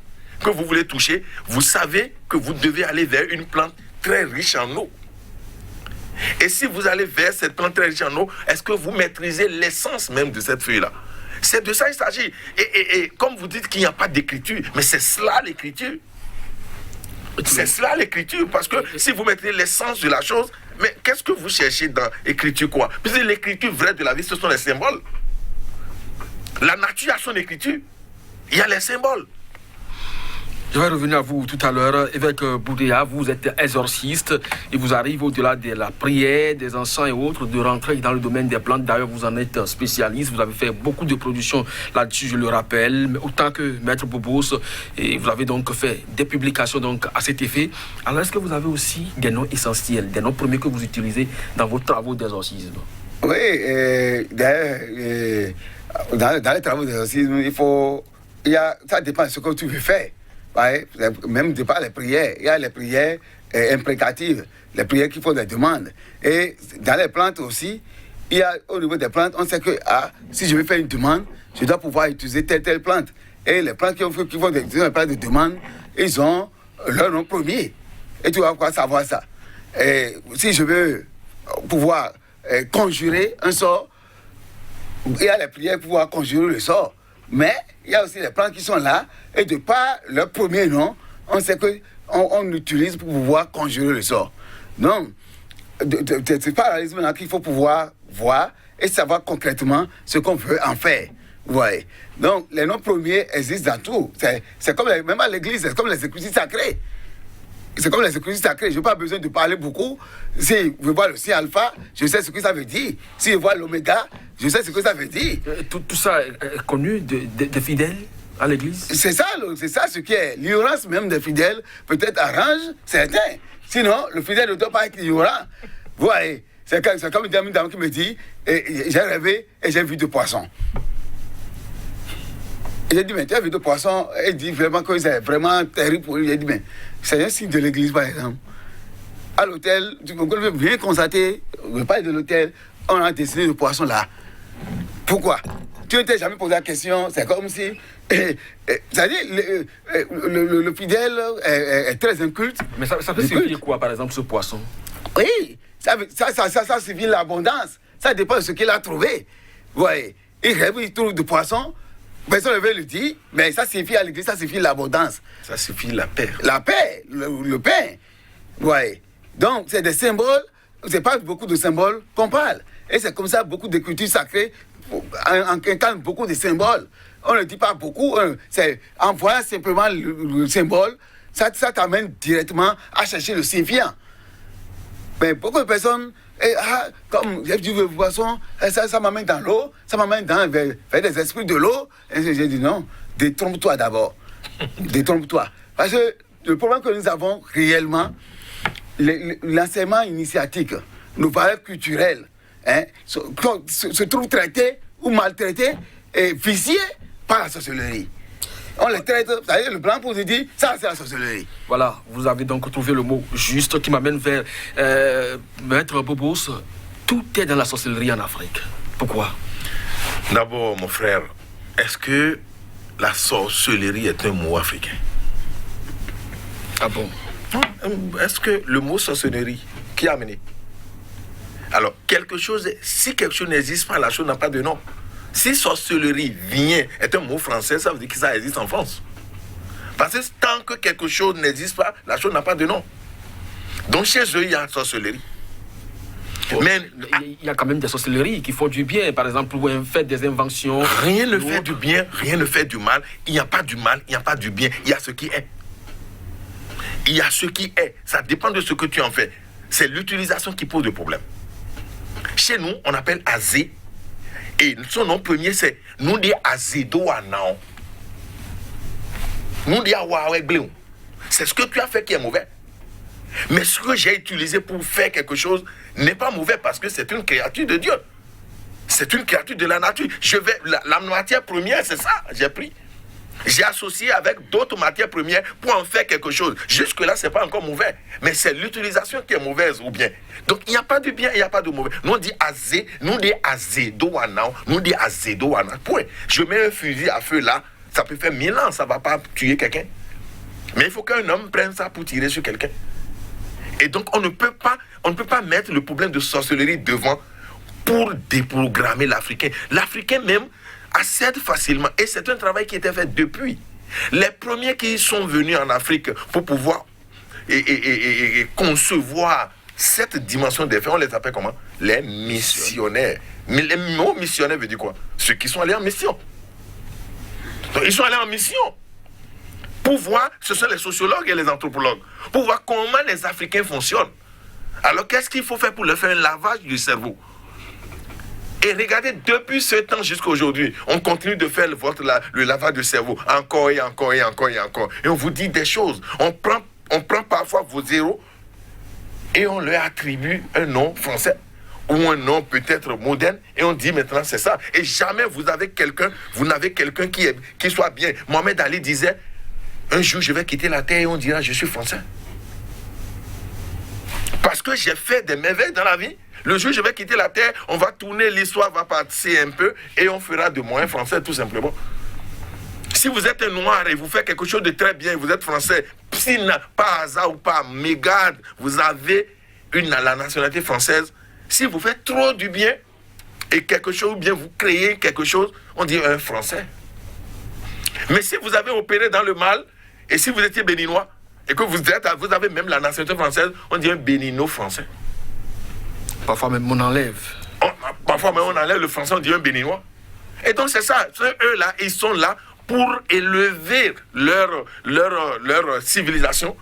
que vous voulez toucher? Vous savez que vous devez aller vers une plante très riche en eau. Et si vous allez vers cette plante très riche en eau, est-ce que vous maîtrisez l'essence même de cette feuille-là? C'est de ça qu'il s'agit. Et comme vous dites qu'il n'y a pas d'écriture, mais c'est cela l'écriture. C'est cela l'écriture, parce que si vous maîtrisez l'essence de la chose, mais qu'est-ce que vous cherchez dans l'écriture quoi? Puisque l'écriture vraie de la vie, ce sont les symboles. La nature a son écriture. Il y a les symboles. Je vais revenir à vous tout à l'heure. Évêque Boudéa, vous êtes exorciste. Il vous arrive au-delà de la prière, des encens et autres, de rentrer dans le domaine des plantes. D'ailleurs, vous en êtes spécialiste. Vous avez fait beaucoup de productions là-dessus, je le rappelle. Mais autant que Maître Bobos, et vous avez donc fait des publications donc, à cet effet. Alors, est-ce que vous avez aussi des noms essentiels, des noms premiers que vous utilisez dans vos travaux d'exorcisme? Oui, d'ailleurs, dans les travaux d'exorcisme, ça dépend de ce que tu veux faire. Ouais, même de par les prières, il y a les prières imprécatives, les prières qui font des demandes. Et dans les plantes aussi, il y a au niveau des plantes, on sait que si je veux faire une demande, je dois pouvoir utiliser telle plante. Et les plantes qui font des demandes, ils ont leur nom premier. Et tu vas pouvoir savoir ça. Et si je veux pouvoir conjurer un sort, Il y a les prières pour pouvoir conjurer le sort. Mais il y a aussi les plans qui sont là. Et de par leur premier nom, on sait qu'on utilise pour pouvoir conjurer le sort. Donc, c'est par là maintenant qu'il faut pouvoir voir et savoir concrètement ce qu'on veut en faire. Vous voyez. Donc, les noms premiers existent dans tout. C'est comme même à l'église, c'est comme les écritures sacrées. C'est comme les écritures sacrées. Je n'ai pas besoin de parler beaucoup. Si je vois le signe alpha, je sais ce que ça veut dire. Si je vois l'oméga, je sais ce que ça veut dire. Tout ça est connu des fidèles à l'église? C'est ça ce qui est. L'ignorance même des fidèles peut-être arrange certains. Sinon, le fidèle ne doit pas être ignorant. Vous voyez, c'est comme une dame qui me dit, j'ai rêvé et j'ai vu deux poissons. Et j'ai dit, mais tu as vu deux poissons? Elle dit vraiment que c'est vraiment terrible pour lui. J'ai dit, mais c'est un signe de l'église, par exemple. À l'hôtel, tu peux bien constater, le palais de l'hôtel, on a dessiné le poisson là. Pourquoi? Tu ne t'es jamais posé la question, c'est comme si... c'est-à-dire, le fidèle est très inculte. Mais ça peut signifier quoi, par exemple, ce poisson? Oui, ça signifie l'abondance. Ça dépend de ce qu'il a trouvé. Vous voyez, il rêve, il trouve du poisson. Personne ne veut le dire, mais ça signifie à l'église, ça signifie l'abondance. Ça signifie la paix. La paix, le pain. Vous voyez. Donc, c'est des symboles, c'est pas beaucoup de symboles qu'on parle. Et c'est comme ça, beaucoup d'écritures sacrées incarnent beaucoup de symboles. On ne dit pas beaucoup, c'est en voyant simplement le symbole, ça t'amène directement à chercher le signifiant. Mais beaucoup de personnes, comme j'ai vu le poisson, ça m'amène dans l'eau, ça m'amène vers des esprits de l'eau. Et j'ai dit non, détrompe-toi d'abord. Détrompe-toi. Parce que le problème que nous avons réellement, l'enseignement initiatique, nos valeurs culturelles, se trouvent traités ou maltraités et viciés par la sorcellerie. On les traite, c'est-à-dire le blanc pour se dire, ça c'est la sorcellerie. Voilà, vous avez donc trouvé le mot juste qui m'amène vers Maître Bobos. Tout est dans la sorcellerie en Afrique. Pourquoi? D'abord, mon frère, est-ce que la sorcellerie est un mot africain? Ah bon? Est-ce que le mot sorcellerie, qui a amené? Alors, si quelque chose n'existe pas, la chose n'a pas de nom. Si sorcellerie est un mot français, ça veut dire que ça existe en France. Parce que tant que quelque chose n'existe pas, la chose n'a pas de nom. Donc chez eux, il y a sorcellerie. Bon, mais il y a quand même des sorcelleries qui font du bien. Par exemple, pour faire des inventions. Rien ne fait du bien, rien ne fait du mal. Il n'y a pas du mal, il n'y a pas du bien. Il y a ce qui est. Il y a ce qui est. Ça dépend de ce que tu en fais. C'est l'utilisation qui pose le problème. Chez nous, on appelle Azé. Et son nom premier, c'est Nundi Azedo Anao. Nundi Awawe Gléon. C'est ce que tu as fait qui est mauvais. Mais ce que j'ai utilisé pour faire quelque chose n'est pas mauvais parce que c'est une créature de Dieu. C'est une créature de la nature. La matière première, c'est ça, j'ai pris. J'ai associé avec d'autres matières premières pour en faire quelque chose. Jusque-là, ce n'est pas encore mauvais. Mais c'est l'utilisation qui est mauvaise ou bien. Donc, il n'y a pas de bien, il n'y a pas de mauvais. Nous, on dit azé, nous, on dit azé douana, nous, on dit azé douana. Point. Je mets un fusil à feu là, ça peut faire 1000 ans, ça ne va pas tuer quelqu'un. Mais il faut qu'un homme prenne ça pour tirer sur quelqu'un. Et donc, on ne peut pas mettre le problème de sorcellerie devant pour déprogrammer l'Africain. L'Africain même accède facilement. Et c'est un travail qui était fait depuis. Les premiers qui sont venus en Afrique pour pouvoir concevoir cette dimension des faits, on les appelle comment? Les missionnaires. Mais les mots missionnaires veut dire quoi? Ceux qui sont allés en mission. Donc, ils sont allés en mission. Pour voir, ce sont les sociologues et les anthropologues, pour voir comment les Africains fonctionnent. Alors, qu'est-ce qu'il faut faire pour leur faire un lavage du cerveau? Et regardez, depuis ce temps jusqu'à aujourd'hui, on continue de faire le lavage du cerveau, encore et encore et encore et encore. Et on vous dit des choses. On prend parfois vos zéros et on leur attribue un nom français ou un nom peut-être moderne et on dit maintenant c'est ça. Et jamais vous n'avez quelqu'un qui soit bien. Mohamed Ali disait, un jour je vais quitter la terre et on dira je suis français. Parce que j'ai fait des merveilles dans la vie. Le jour où je vais quitter la terre, on va tourner, l'histoire va passer un peu et on fera de moi un français tout simplement. Si vous êtes un noir et vous faites quelque chose de très bien, vous êtes français, si pas hasard ou pas mégarde, vous avez la nationalité française. Si vous faites trop du bien, et quelque chose, ou bien vous créez quelque chose, on dit un Français. Mais si vous avez opéré dans le mal, et si vous étiez béninois, et que vous avez même la nationalité française, on dit un bénino-français. Parfois même on enlève. Parfois même on enlève le français, on dit un béninois. Et donc c'est ça, eux-là, ils sont là pour élever leur civilisation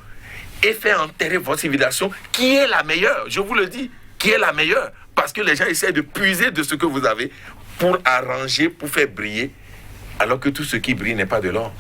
et faire enterrer votre civilisation, qui est la meilleure, je vous le dis, qui est la meilleure. Parce que les gens essaient de puiser de ce que vous avez pour arranger, pour faire briller, alors que tout ce qui brille n'est pas de l'or.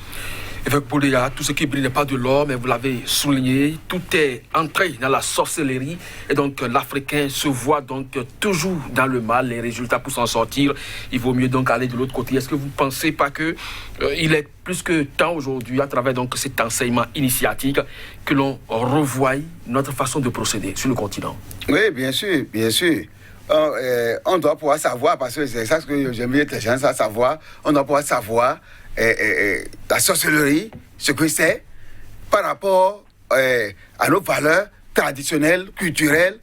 Effectivement, tout ce qui brille n'est pas de l'or, mais vous l'avez souligné, tout est entré dans la sorcellerie. Et donc, l'Africain se voit donc toujours dans le mal. Les résultats pour s'en sortir, il vaut mieux donc aller de l'autre côté. Est-ce que vous ne pensez pas qu'il est plus que temps aujourd'hui, à travers donc cet enseignement initiatique, que l'on revoie notre façon de procéder sur le continent? Oui, bien sûr, bien sûr. On doit pouvoir savoir, parce que c'est ça que j'aime bien les gens à savoir, on doit pouvoir savoir la sorcellerie, ce que c'est, par rapport à nos valeurs traditionnelles, culturelles,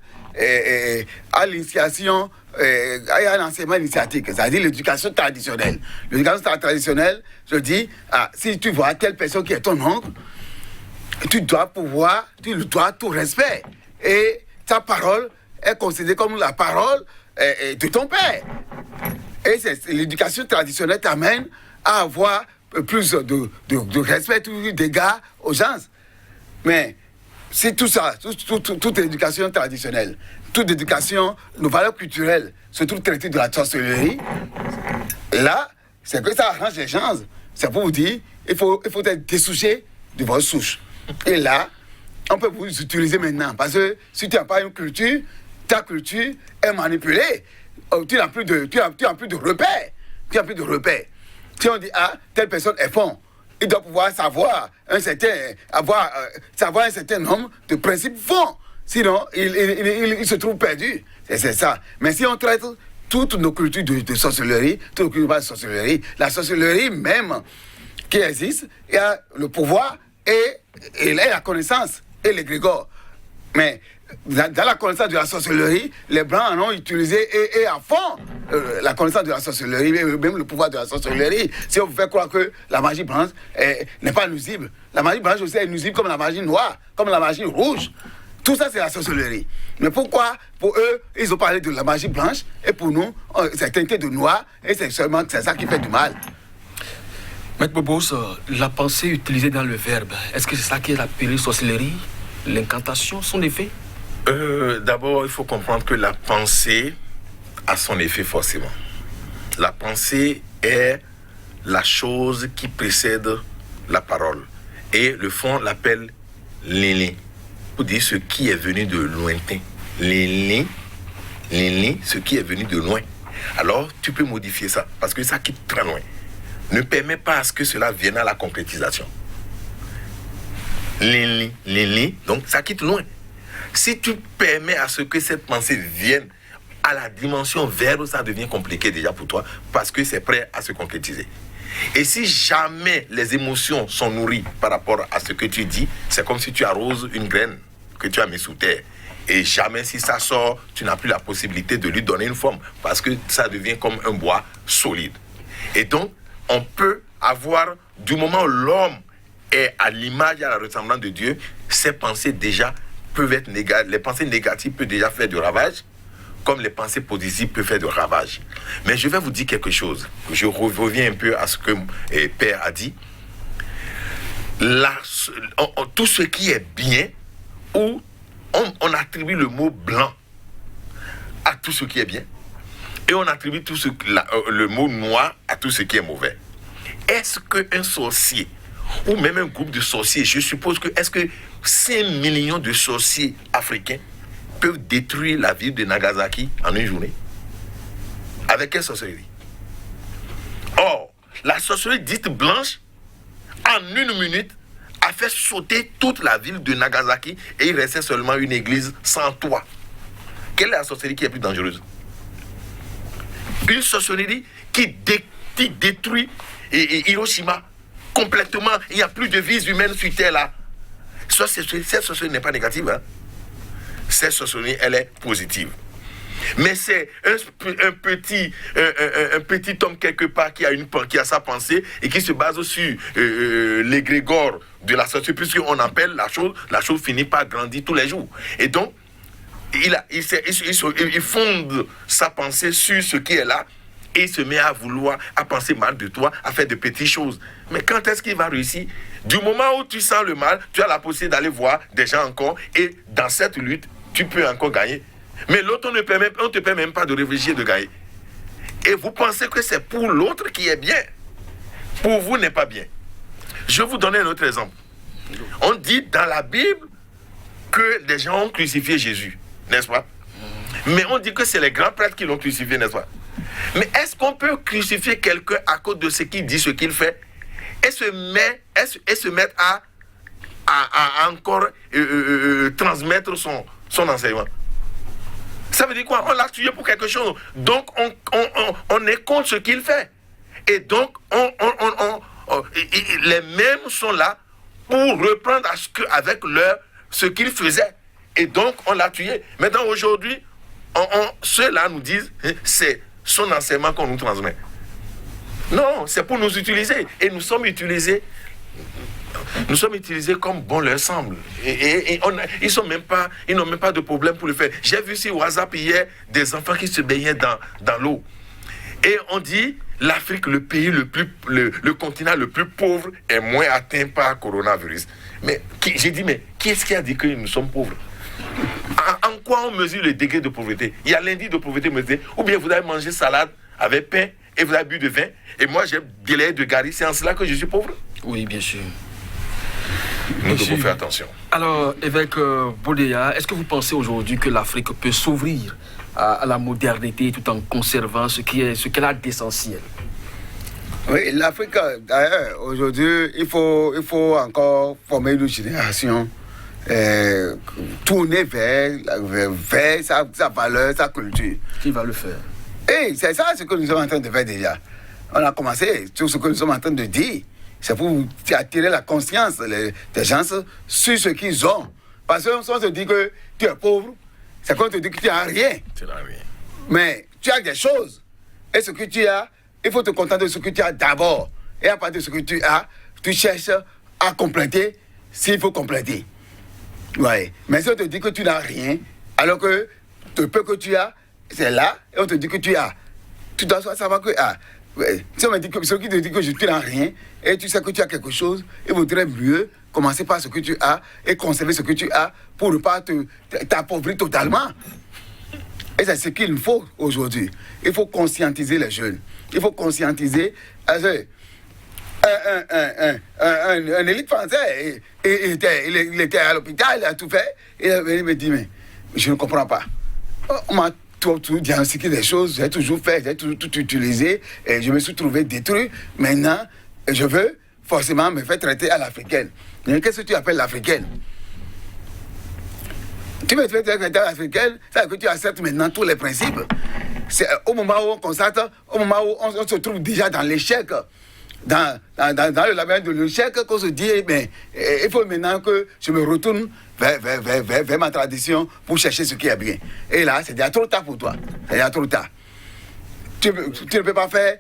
à l'initiation, à l'enseignement initiatique, c'est-à-dire l'éducation traditionnelle. L'éducation traditionnelle, je dis, si tu vois telle personne qui est ton oncle, tu dois tout respect. Et ta parole est considérée comme la parole de ton père. Et l'éducation traditionnelle t'amène à avoir plus de respect, d'égard aux gens. Mais si tout ça, toute éducation traditionnelle, toute éducation, nos valeurs culturelles se trouvent traitées de la sorcellerie, là, c'est que ça arrange les gens. C'est pour vous dire, il faut être dessouché de votre souche. Et là, on peut vous utiliser maintenant. Parce que si tu n'as pas une culture, ta culture est manipulée. Tu n'as plus de repères. Tu n'as plus de repères. Si on dit, telle personne est fond, il doit pouvoir savoir un certain nombre de principes fonds. Sinon, il se trouve perdu. C'est ça. Mais si on traite toutes nos cultures de sorcellerie, toutes nos cultures de sorcellerie, la sorcellerie même qui existe, il y a le pouvoir et la connaissance et l'égrégore. Mais dans la connaissance de la sorcellerie, les Blancs en ont utilisé et à fond la connaissance de la sorcellerie, même le pouvoir de la sorcellerie. Si on vous fait croire que la magie blanche n'est pas nuisible, la magie blanche aussi est nuisible comme la magie noire, comme la magie rouge. Tout ça, c'est la sorcellerie. Mais pourquoi, pour eux, ils ont parlé de la magie blanche, et pour nous, c'est teinté de noir, et c'est ça qui fait du mal. Maître Bobos, la pensée utilisée dans le verbe, est-ce que c'est ça qui est appelé sorcellerie? L'incantation, son effet? D'abord, il faut comprendre que la pensée a son effet forcément. La pensée est la chose qui précède la parole. Et le fond l'appelle l'élé, pour dire ce qui est venu de lointain. L'élé, ce qui est venu de loin. Alors, tu peux modifier ça, parce que ça quitte très loin. Ne permet pas à ce que cela vienne à la concrétisation. L'élé, donc ça quitte loin. Si tu permets à ce que cette pensée vienne à la dimension verbe, ça devient compliqué déjà pour toi, parce que c'est prêt à se concrétiser. Et si jamais les émotions sont nourries par rapport à ce que tu dis, c'est comme si tu arroses une graine que tu as mis sous terre. Et jamais si ça sort, tu n'as plus la possibilité de lui donner une forme, parce que ça devient comme un bois solide. Et donc, on peut avoir, du moment où l'homme est à l'image et à la ressemblance de Dieu, ses pensées déjà peuvent être négatives. Les pensées négatives peuvent déjà faire du ravage, comme les pensées positives peuvent faire du ravage. Mais je vais vous dire quelque chose. Je reviens un peu à ce que Père a dit. Tout ce qui est bien, où on attribue le mot blanc à tout ce qui est bien, et on attribue le mot noir à tout ce qui est mauvais. Est-ce qu'un sorcier, ou même un groupe de sorciers, je suppose que, est-ce que 5 millions de sorciers africains peuvent détruire la ville de Nagasaki en une journée? Avec quelle sorcellerie? Or, la sorcellerie dite blanche, en une minute, a fait sauter toute la ville de Nagasaki et il restait seulement une église sans toit. Quelle est la sorcellerie qui est plus dangereuse? Une sorcellerie qui détruit Hiroshima complètement. Il n'y a plus de vie humaine sur Terre là. Cette sorcellerie n'est pas négative. Cette sorcellerie, elle est positive. Mais c'est un petit homme quelque part qui a sa pensée et qui se base sur l'égrégore de la société, puisqu'on appelle la chose finit par grandir tous les jours. Et donc, il fonde sa pensée sur ce qui est là et il se met à penser mal de toi, à faire de petites choses. Mais quand est-ce qu'il va réussir? Du moment où tu sens le mal, tu as la possibilité d'aller voir des gens encore et dans cette lutte, tu peux encore gagner. Mais l'autre, on ne te permet même pas de réfléchir, de gagner. Et vous pensez que c'est pour l'autre qui est bien. Pour vous n'est pas bien. Je vais vous donner un autre exemple. On dit dans la Bible que les gens ont crucifié Jésus, n'est-ce pas? Mais on dit que c'est les grands prêtres qui l'ont crucifié, n'est-ce pas? Mais est-ce qu'on peut crucifier quelqu'un à cause de ce qu'il dit, ce qu'il fait, et se mettre à encore transmettre son enseignement? Ça veut dire quoi? On l'a tué pour quelque chose. Donc, on est contre ce qu'il fait. Et donc, les mêmes sont là pour reprendre avec ce qu'il faisait. Et donc, on l'a tué. Maintenant, aujourd'hui, ceux-là nous disent, c'est son enseignement qu'on nous transmet. Non, c'est pour nous utiliser. Et nous sommes utilisés comme bon leur semble. Ils n'ont même pas de problème pour le faire. J'ai vu sur WhatsApp hier des enfants qui se baignaient dans l'eau. Et on dit, l'Afrique, le pays le continent le plus pauvre est moins atteint par le coronavirus. Mais j'ai dit, mais qui est-ce qui a dit que nous sommes pauvres? En quoi on mesure le degré de pauvreté? Il y a l'indice de pauvreté mesuré. Ou bien vous avez mangé salade avec pain et vous avez bu de vin. Et moi, j'ai délayé de gari. C'est en cela que je suis pauvre? Oui, bien sûr. Nous devons faire attention. Alors, évêque Bodéa, est-ce que vous pensez aujourd'hui que l'Afrique peut s'ouvrir à la modernité tout en conservant ce qu'elle a d'essentiel? Oui, l'Afrique, d'ailleurs, aujourd'hui, il faut encore former une génération tournée vers sa valeur, sa culture. Qui va le faire? Et c'est ça ce que nous sommes en train de faire déjà. On a commencé, tout ce que nous sommes en train de dire, c'est pour attirer la conscience des gens sur ce qu'ils ont. Parce que si on se dit que tu es pauvre, c'est qu'on te dit que tu n'as rien. Tu n'as rien. Mais tu as des choses. Et ce que tu as, il faut te contenter de ce que tu as d'abord. Et à partir de ce que tu as, tu cherches à compléter s'il faut compléter. Ouais. Mais si on te dit que tu n'as rien, alors que le peu que tu as, c'est là, et on te dit que tu as. Tu dois savoir que si on me dit que ce qui te dit que tu n'as rien, et tu sais que tu as quelque chose, il vaudrait mieux commencer par ce que tu as et conserver ce que tu as pour ne pas t'appauvrir totalement. Et c'est ce qu'il nous faut aujourd'hui. Il faut conscientiser les jeunes. Il faut conscientiser. Un élite français, il était à l'hôpital, il a tout fait. Et il me dit, mais je ne comprends pas. On m'a tout diagnostiqué des choses, j'ai toujours fait, j'ai tout utilisé, et je me suis trouvé détruit. Maintenant, je veux forcément me faire traiter à l'africaine. Mais qu'est-ce que tu appelles l'africaine? Tu me fais traiter à l'africaine, ça veut dire que tu acceptes maintenant tous les principes. C'est au moment où on constate, au moment où on se trouve déjà dans l'échec, dans le labyrinthe de l'échec, qu'on se dit, mais il faut maintenant que je me retourne vers ma tradition pour chercher ce qui est bien. Et là, c'est déjà trop tard pour toi. C'est déjà trop tard. Tu ne peux pas faire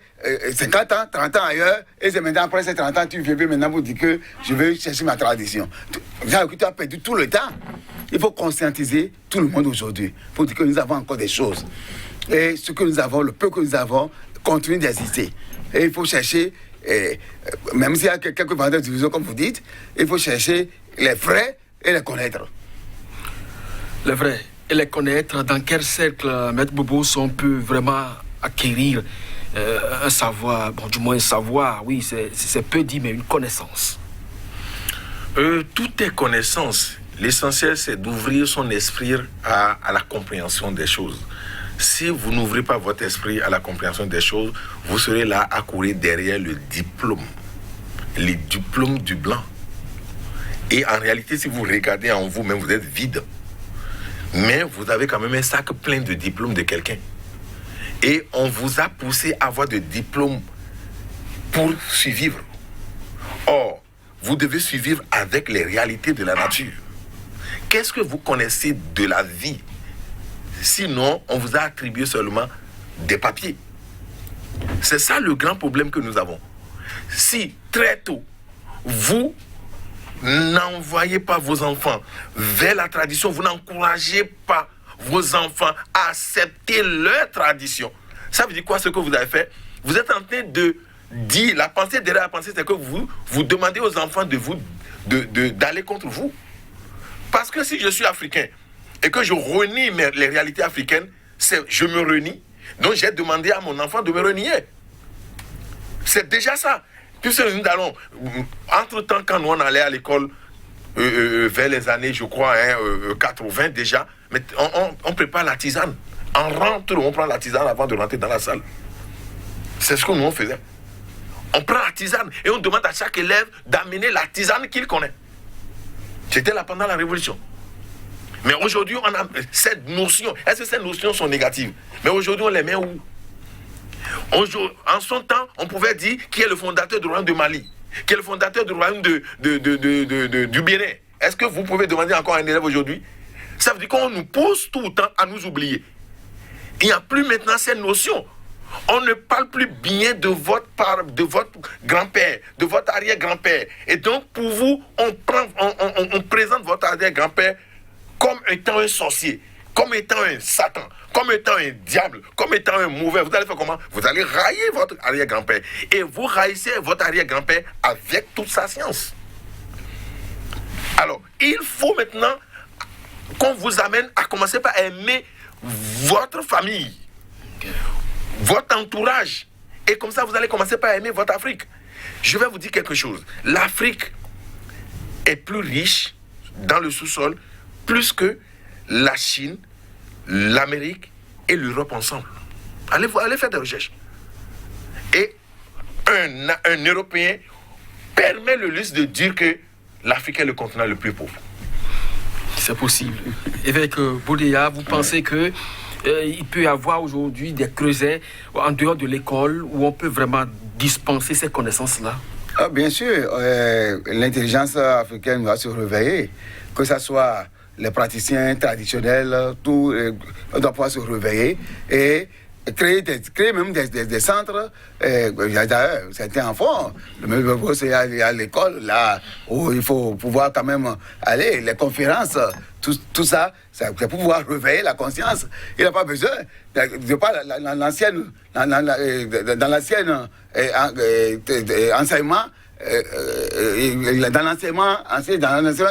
50 ans, 30 ans ailleurs, et c'est maintenant, après ces 30 ans, tu viens maintenant pour dire que je veux chercher ma tradition. Tu as perdu tout le temps. Il faut conscientiser tout le monde aujourd'hui pour dire que nous avons encore des choses. Et ce que nous avons, le peu que nous avons, continue d'exister. Et il faut chercher, même s'il y a quelques vendeurs de division, comme vous dites, il faut chercher les vrais et les connaître. Les vrais et les connaître, dans quel cercle, Maître Bobo, on peut vraiment acquérir un savoir, bon, du moins un savoir, oui, c'est peu dit, mais une connaissance. Tout est connaissance. L'essentiel, c'est d'ouvrir son esprit à la compréhension des choses. Si vous n'ouvrez pas votre esprit à la compréhension des choses, vous serez là à courir derrière le diplôme du blanc. Et en réalité, si vous regardez en vous-même, vous êtes vide. Mais vous avez quand même un sac plein de diplômes de quelqu'un. Et on vous a poussé à avoir des diplômes pour survivre. Or, vous devez survivre avec les réalités de la nature. Qu'est-ce que vous connaissez de la vie Sinon, on vous a attribué seulement des papiers. C'est ça le grand problème que nous avons. Si très tôt, vous n'envoyez pas vos enfants vers la tradition, vous n'encouragez pas vos enfants à accepter leur tradition. Ça veut dire quoi ce que vous avez fait? Vous êtes en train de dire, la pensée derrière la pensée, c'est que vous demandez aux enfants d'aller contre vous. Parce que si je suis africain et que je renie les réalités africaines, je me renie. Donc j'ai demandé à mon enfant de me renier. C'est déjà ça. Puisque nous allons, entre-temps, quand nous on allait à l'école, vers les années, je crois, 80 déjà, mais on prépare la tisane. On rentre, on prend la tisane avant de rentrer dans la salle. C'est ce que nous on faisait. On prend la tisane et on demande à chaque élève d'amener la tisane qu'il connaît. C'était là pendant la Révolution. Mais aujourd'hui, on a cette notion. Est-ce que ces notions sont négatives? Mais aujourd'hui, on les met où? En son temps, on pouvait dire qui est le fondateur du royaume de Mali, qui est le fondateur du royaume du Bénin. Est-ce que vous pouvez demander encore à un élève aujourd'hui? Ça veut dire qu'on nous pousse tout le temps à nous oublier. Il n'y a plus maintenant cette notion. On ne parle plus bien de votre grand-père, de votre arrière-grand-père. Et donc, pour vous, on présente votre arrière-grand-père comme étant un sorcier, comme étant un Satan, comme étant un diable, comme étant un mauvais. Vous allez faire comment? Vous allez railler votre arrière-grand-père. Et vous raillez votre arrière-grand-père avec toute sa science. Alors, il faut maintenant qu'on vous amène à commencer par aimer votre famille, votre entourage. Et comme ça, vous allez commencer par aimer votre Afrique. Je vais vous dire quelque chose. L'Afrique est plus riche dans le sous-sol, plus que la Chine, l'Amérique et l'Europe ensemble. Allez faire des recherches. Et un Européen permet le luxe de dire que l'Afrique est le continent le plus pauvre. C'est possible. Évêque Boudéa, vous pensez que il peut y avoir aujourd'hui des creusets en dehors de l'école où on peut vraiment dispenser ces connaissances-là? Bien sûr, l'intelligence africaine doit se réveiller, que ce soit les praticiens traditionnels, tout doit pouvoir se réveiller et créer même des centres. D'ailleurs, certains enfants, il y a l'école là où il faut pouvoir quand même aller, les conférences, tout ça, c'est pour pouvoir réveiller la conscience. Il n'a pas besoin de pas dans l'ancien enseignement. Dans l'enseignement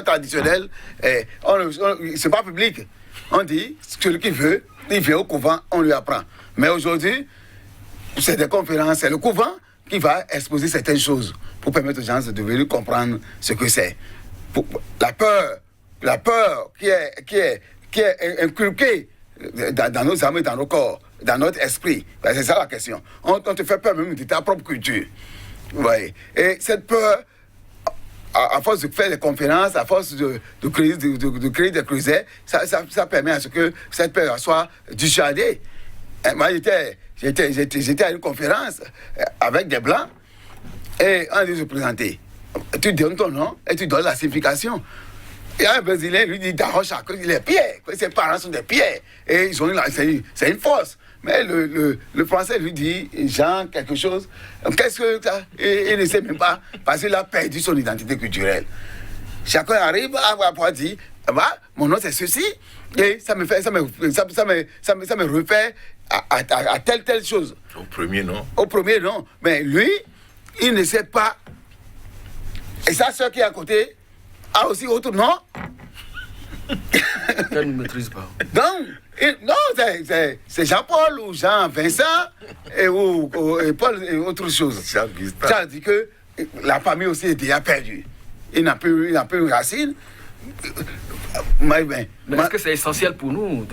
traditionnel, c'est pas public. On dit, celui qui veut, il vient au couvent, on lui apprend. Mais aujourd'hui, c'est des conférences, c'est le couvent qui va exposer certaines choses pour permettre aux gens de venir comprendre ce que c'est. La peur qui est inculquée dans nos âmes et dans nos corps, dans notre esprit, c'est ça la question. On te fait peur même de ta propre culture. Ouais. Et cette peur, à force de faire des conférences, à force de créer des creusets, ça permet à ce que cette peur soit dissuadée. Moi, j'étais à une conférence avec des Blancs et on dit se présenter. Tu donnes ton nom et tu donnes la signification. Il y a un Brésilien, lui dit Darocha, que les pierres, que ses parents sont des pierres. Et ils ont c'est une force. Mais le français lui dit, Jean, quelque chose. Qu'est-ce que ça? Il ne sait même pas, parce qu'il a perdu son identité culturelle. Chacun arrive à pouvoir dire, bah, mon nom c'est ceci, et ça me refait à telle chose. Au premier nom. Au premier nom. Mais lui, il ne sait pas. Et sa soeur qui est à côté a aussi autre nom. Elle ne maîtrise pas. Donc, non, c'est Jean-Paul ou Jean-Vincent ou Paul et autre chose. Ça veut dire que la famille aussi est déjà perdue. Il n'a plus une racine. Mais est-ce que c'est essentiel pour nous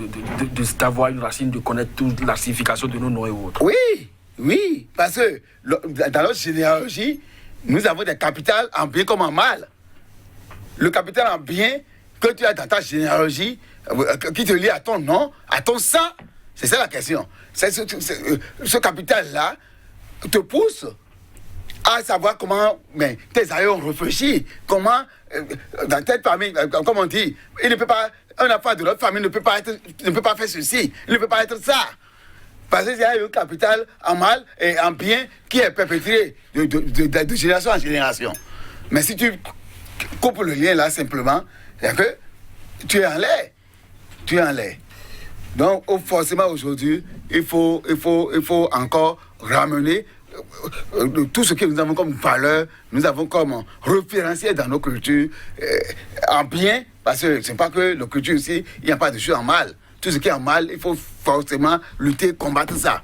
d'avoir une racine, de connaître toute la signification de nos noms et autres? Oui, parce que dans notre généalogie, nous avons des capitales en bien comme en mal. Le capital en bien que tu as dans ta généalogie, qui te lie à ton nom, à ton sang, c'est ça la question. Ce capital-là te pousse à savoir comment tes aïeux ont réfléchi, comment, dans telle famille, comme on dit, il ne peut pas, un enfant de notre famille ne peut pas faire ceci, il ne peut pas être ça. Parce qu'il y a un capital en mal et en bien qui est perpétré de génération en génération. Mais si tu coupes le lien là simplement, c'est que tu es en l'air. Tu es en l'air. Donc forcément aujourd'hui, il faut encore ramener tout ce que nous avons comme valeur, nous avons comme référentiel dans nos cultures en bien, parce que c'est pas que nos cultures aussi, il n'y a pas de choses en mal. Tout ce qui est en mal, il faut forcément lutter, combattre ça.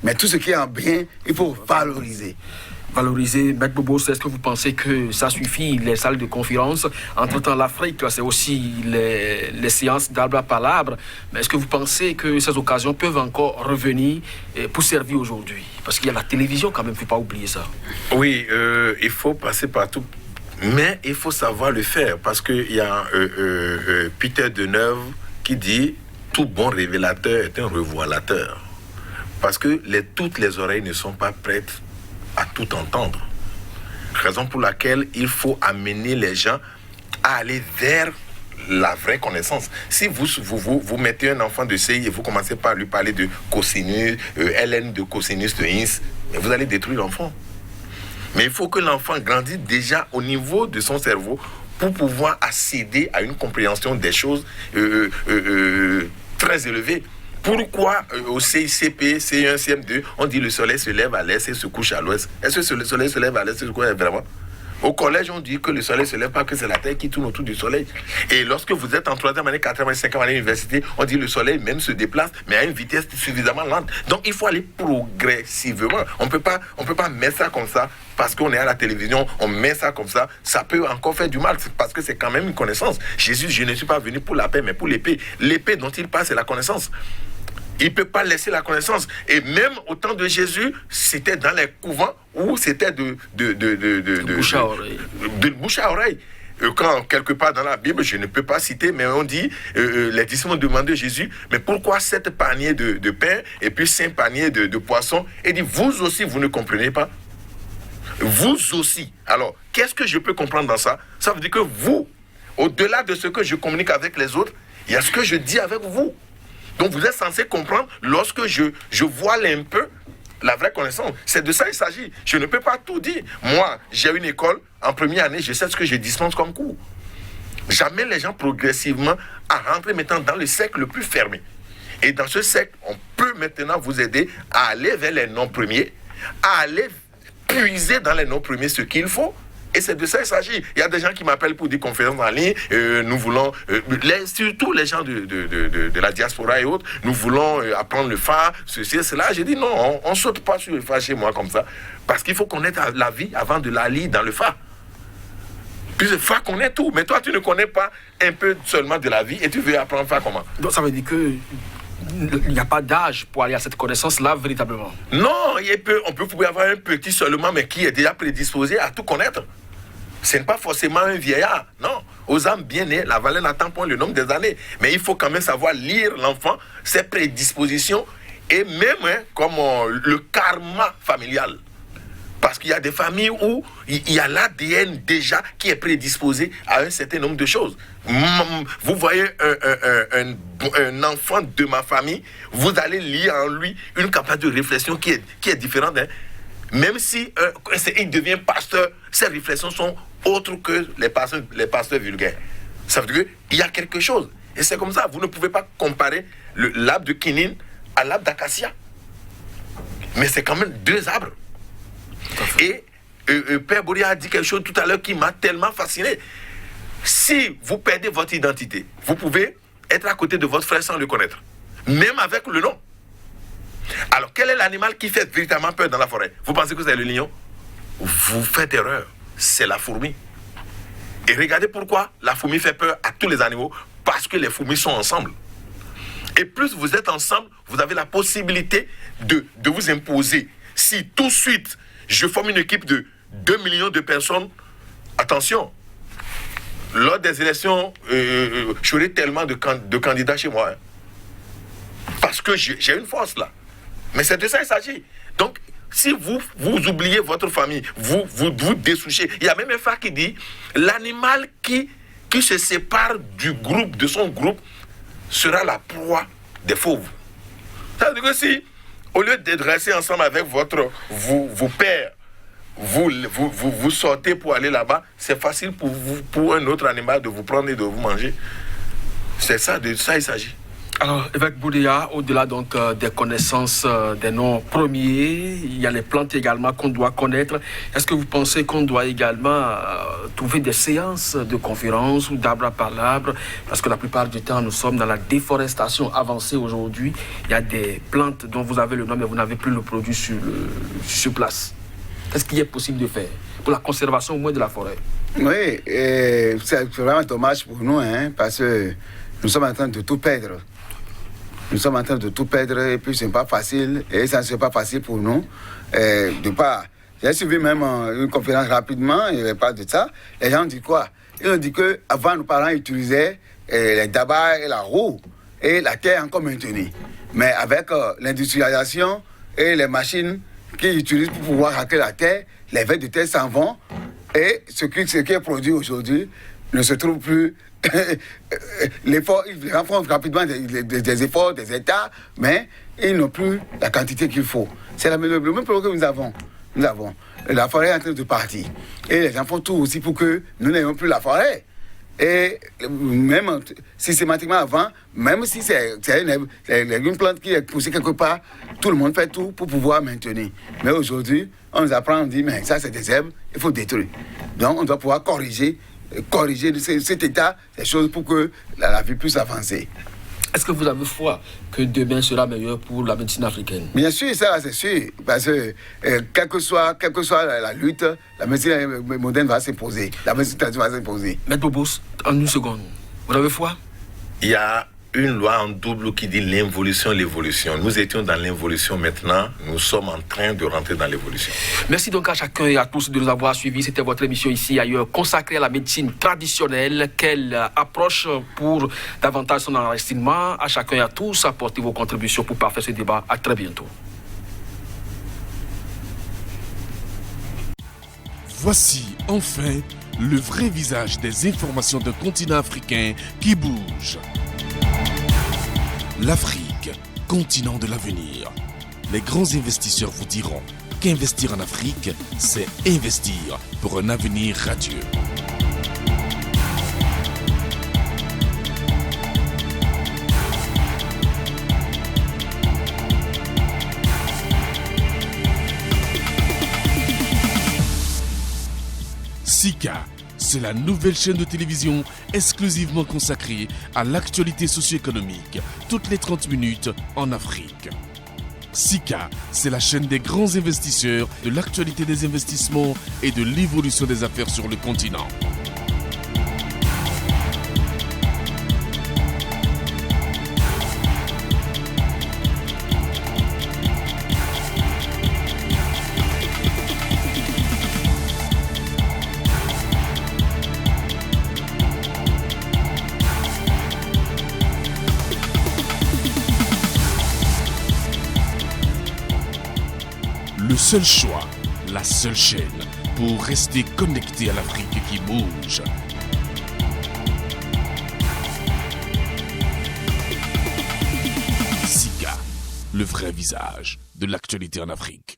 Mais tout ce qui est en bien, il faut valoriser. Valoriser, Maître Bobo, est-ce que vous pensez que ça suffit, les salles de conférence? Entre-temps, l'Afrique, c'est aussi les séances d'arbre à palabre. Mais est-ce que vous pensez que ces occasions peuvent encore revenir pour servir aujourd'hui? Parce qu'il y a la télévision quand même, il ne faut pas oublier ça. Oui, il faut passer partout. Mais il faut savoir le faire. Parce qu'il y a Peter Deneuve qui dit « Tout bon révélateur est un revoilateur ». Parce que toutes les oreilles ne sont pas prêtes à tout entendre. Raison pour laquelle il faut amener les gens à aller vers la vraie connaissance. Si vous mettez un enfant de CI et vous commencez par lui parler de cosinus, ln de cosinus de ins, vous allez détruire l'enfant. Mais il faut que l'enfant grandisse déjà au niveau de son cerveau pour pouvoir accéder à une compréhension des choses très élevée. Pourquoi au CICP, C1, CM2, on dit le soleil se lève à l'est et se couche à l'ouest? Est-ce que le soleil se lève à l'est et se couche vraiment? Au collège, on dit que le soleil se lève pas, que c'est la Terre qui tourne autour du soleil. Et lorsque vous êtes en 3e année, 4e année, 5e année à l'université, on dit le soleil même se déplace, mais à une vitesse suffisamment lente. Donc il faut aller progressivement. On peut pas mettre ça comme ça, parce qu'on est à la télévision, on met ça comme ça, ça peut encore faire du mal, parce que c'est quand même une connaissance. Jésus, je ne suis pas venu pour la paix, mais pour l'épée. L'épée dont il parle, c'est la connaissance. Il ne peut pas laisser la connaissance. Et même au temps de Jésus, c'était dans les couvents où c'était de bouche à oreille. De bouche à oreille. Quand quelque part dans la Bible, je ne peux pas citer, mais on dit, les disciples ont demandé à Jésus, mais pourquoi 7 paniers de pain et puis 5 paniers de poissons? Et il dit, vous aussi, vous ne comprenez pas? Vous aussi. Alors, qu'est-ce que je peux comprendre dans ça? Ça veut dire que vous, au-delà de ce que je communique avec les autres, il y a ce que je dis avec vous. Donc vous êtes censé comprendre lorsque je voile un peu la vraie connaissance. C'est de ça qu'il s'agit. Je ne peux pas tout dire. Moi, j'ai une école, en première année, je sais ce que je dispense comme cours. J'amène les gens progressivement à rentrer maintenant dans le cercle le plus fermé. Et dans ce cercle, on peut maintenant vous aider à aller vers les noms premiers, à aller puiser dans les noms premiers ce qu'il faut. Et c'est de ça qu'il s'agit. Il y a des gens qui m'appellent pour des conférences en ligne. Nous voulons, surtout les gens de la diaspora et autres, nous voulons apprendre le phare, ceci et cela. J'ai dit non, on ne saute pas sur le phare chez moi comme ça. Parce qu'il faut connaître la vie avant de la lire dans le phare. Puis le phare connaît tout. Mais toi, tu ne connais pas un peu seulement de la vie et tu veux apprendre phare comment? Donc ça veut dire que il n'y a pas d'âge pour aller à cette connaissance-là, véritablement. Non, on peut avoir un petit seulement, mais qui est déjà prédisposé à tout connaître. Ce n'est pas forcément un vieillard, non. Aux âmes bien nées, la valeur n'attend point le nombre des années. Mais il faut quand même savoir lire l'enfant, ses prédispositions, et même comme le karma familial. Parce qu'il y a des familles où il y a l'ADN déjà qui est prédisposé à un certain nombre de choses. Vous voyez un enfant de ma famille, vous allez lire en lui une capacité de réflexion qui est différente. Hein. Même si il devient pasteur, ses réflexions sont autres que les pasteurs vulgaires. Ça veut dire qu'il y a quelque chose. Et c'est comme ça. Vous ne pouvez pas comparer l'arbre de quinine à l'arbre d'acacia. Mais c'est quand même 2 arbres. Et Père Boria a dit quelque chose tout à l'heure qui m'a tellement fasciné. Si vous perdez votre identité, vous pouvez être à côté de votre frère sans le connaître. Même avec le nom. Alors, quel est l'animal qui fait véritablement peur dans la forêt? Vous pensez que c'est le lion? Vous faites erreur. C'est la fourmi. Et regardez pourquoi la fourmi fait peur à tous les animaux. Parce que les fourmis sont ensemble. Et plus vous êtes ensemble, vous avez la possibilité de vous imposer. Si tout de suite, je forme une équipe de 2 millions de personnes, attention, lors des élections, j'aurai tellement de candidats chez moi. Hein. Parce que j'ai une force là. Mais c'est de ça qu'il s'agit. Donc, si vous oubliez votre famille, vous dessouchez. Il y a même un phare qui dit, l'animal qui se sépare du groupe, de son groupe, sera la proie des fauves. Ça veut dire que si, au lieu de rester ensemble avec vos pères, vous sortez pour aller là-bas, c'est facile pour un autre animal de vous prendre et de vous manger. C'est ça, de ça il s'agit. Alors, évêque Boudéa, au-delà donc des connaissances des noms premiers, il y a les plantes également qu'on doit connaître. Est-ce que vous pensez qu'on doit également trouver des séances de conférences ou d'arbre par l'arbre? Parce que la plupart du temps, nous sommes dans la déforestation avancée aujourd'hui. Il y a des plantes dont vous avez le nom, mais vous n'avez plus le produit sur place. Qu'est-ce qu'il est possible de faire pour la conservation au moins de la forêt? Oui, c'est vraiment dommage pour nous, parce que nous sommes en train de tout perdre. Nous sommes en train de tout perdre et puis ce n'est pas facile et ça ne sera pas facile pour nous. De part, j'ai suivi même une conférence rapidement, il n'y avait pas de ça. Les gens disent quoi? Ils ont dit qu'avant, nos parents utilisaient les tabacs et la roue et la terre encore maintenue. Mais avec l'industrialisation et les machines qu'ils utilisent pour pouvoir hacker la terre, les vers de terre s'en vont et ce qui est produit aujourd'hui ne se trouve plus. L'effort, ils font rapidement des efforts, des États, mais ils n'ont plus la quantité qu'il faut. C'est le même problème que nous avons. La forêt est en train de partir. Et les gens font tout aussi pour que nous n'ayons plus la forêt. Et même systématiquement avant, même si c'est une plante qui est poussée quelque part, tout le monde fait tout pour pouvoir maintenir. Mais aujourd'hui, on nous apprend, on dit, mais ça c'est des herbes, il faut détruire. Donc on doit pouvoir corriger cet état des choses pour que la vie puisse avancer. Est-ce que vous avez foi que demain sera meilleur pour la médecine africaine? Bien sûr, ça c'est sûr, parce que quelle que soit la lutte, la médecine moderne va s'imposer, la médecine traditionnelle va s'imposer. Maître Bobos, en une seconde, vous avez foi? Il y a une loi en double qui dit l'involution et l'évolution. Nous étions dans l'involution maintenant, nous sommes en train de rentrer dans l'évolution. Merci donc à chacun et à tous de nous avoir suivis. C'était votre émission ici ailleurs consacrée à la médecine traditionnelle. Quelle approche pour davantage son enracinement? À chacun et à tous, apportez vos contributions pour parfaire ce débat. À très bientôt. Voici enfin le vrai visage des informations d'un continent africain qui bouge. L'Afrique, continent de l'avenir. Les grands investisseurs vous diront qu'investir en Afrique, c'est investir pour un avenir radieux. Sika, c'est la nouvelle chaîne de télévision exclusivement consacrée à l'actualité socio-économique, toutes les 30 minutes en Afrique. Sika, c'est la chaîne des grands investisseurs, de l'actualité des investissements et de l'évolution des affaires sur le continent. Le seul choix, la seule chaîne pour rester connecté à l'Afrique qui bouge. Sika, le vrai visage de l'actualité en Afrique.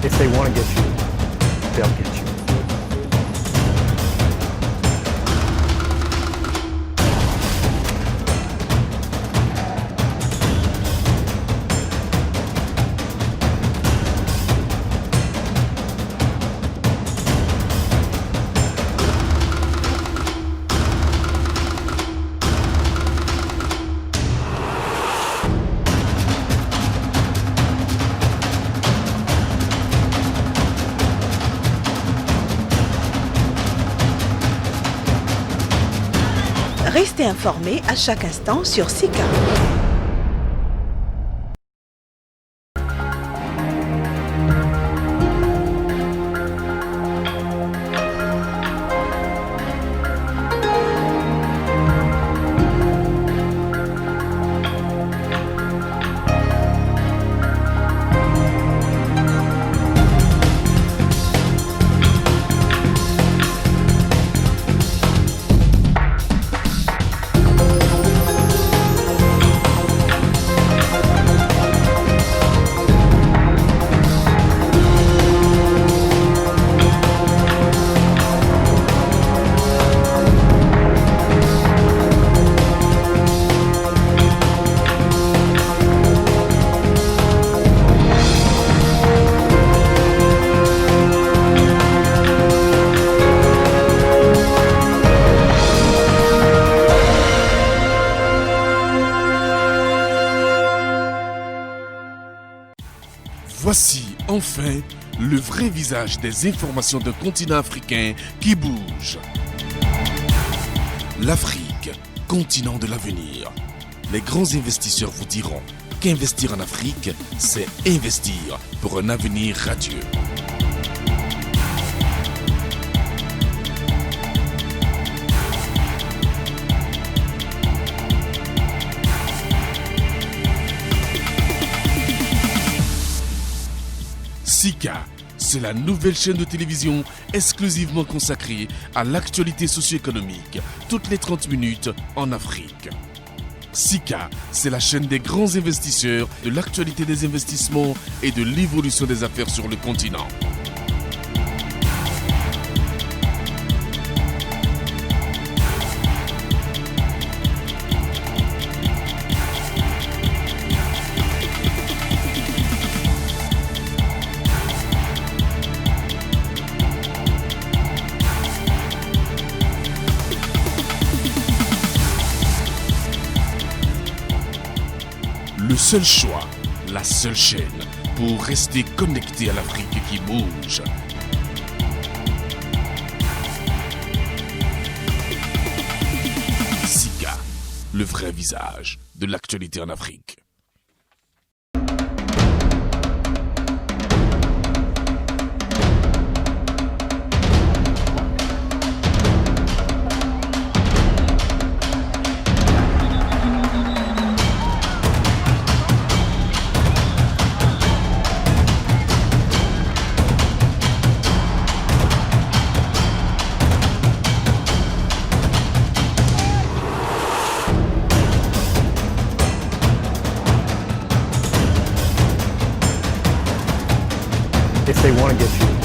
If they want to get you, they'll get you. Restez informés à chaque instant sur Sika. Voici enfin le vrai visage des informations d'un continent africain qui bouge. L'Afrique, continent de l'avenir. Les grands investisseurs vous diront qu'investir en Afrique, c'est investir pour un avenir radieux. Sika, c'est la nouvelle chaîne de télévision exclusivement consacrée à l'actualité socio-économique, toutes les 30 minutes en Afrique. Sika, c'est la chaîne des grands investisseurs, de l'actualité des investissements et de l'évolution des affaires sur le continent. Le seul choix, la seule chaîne pour rester connecté à l'Afrique qui bouge. Sika, le vrai visage de l'actualité en Afrique. If they want to get you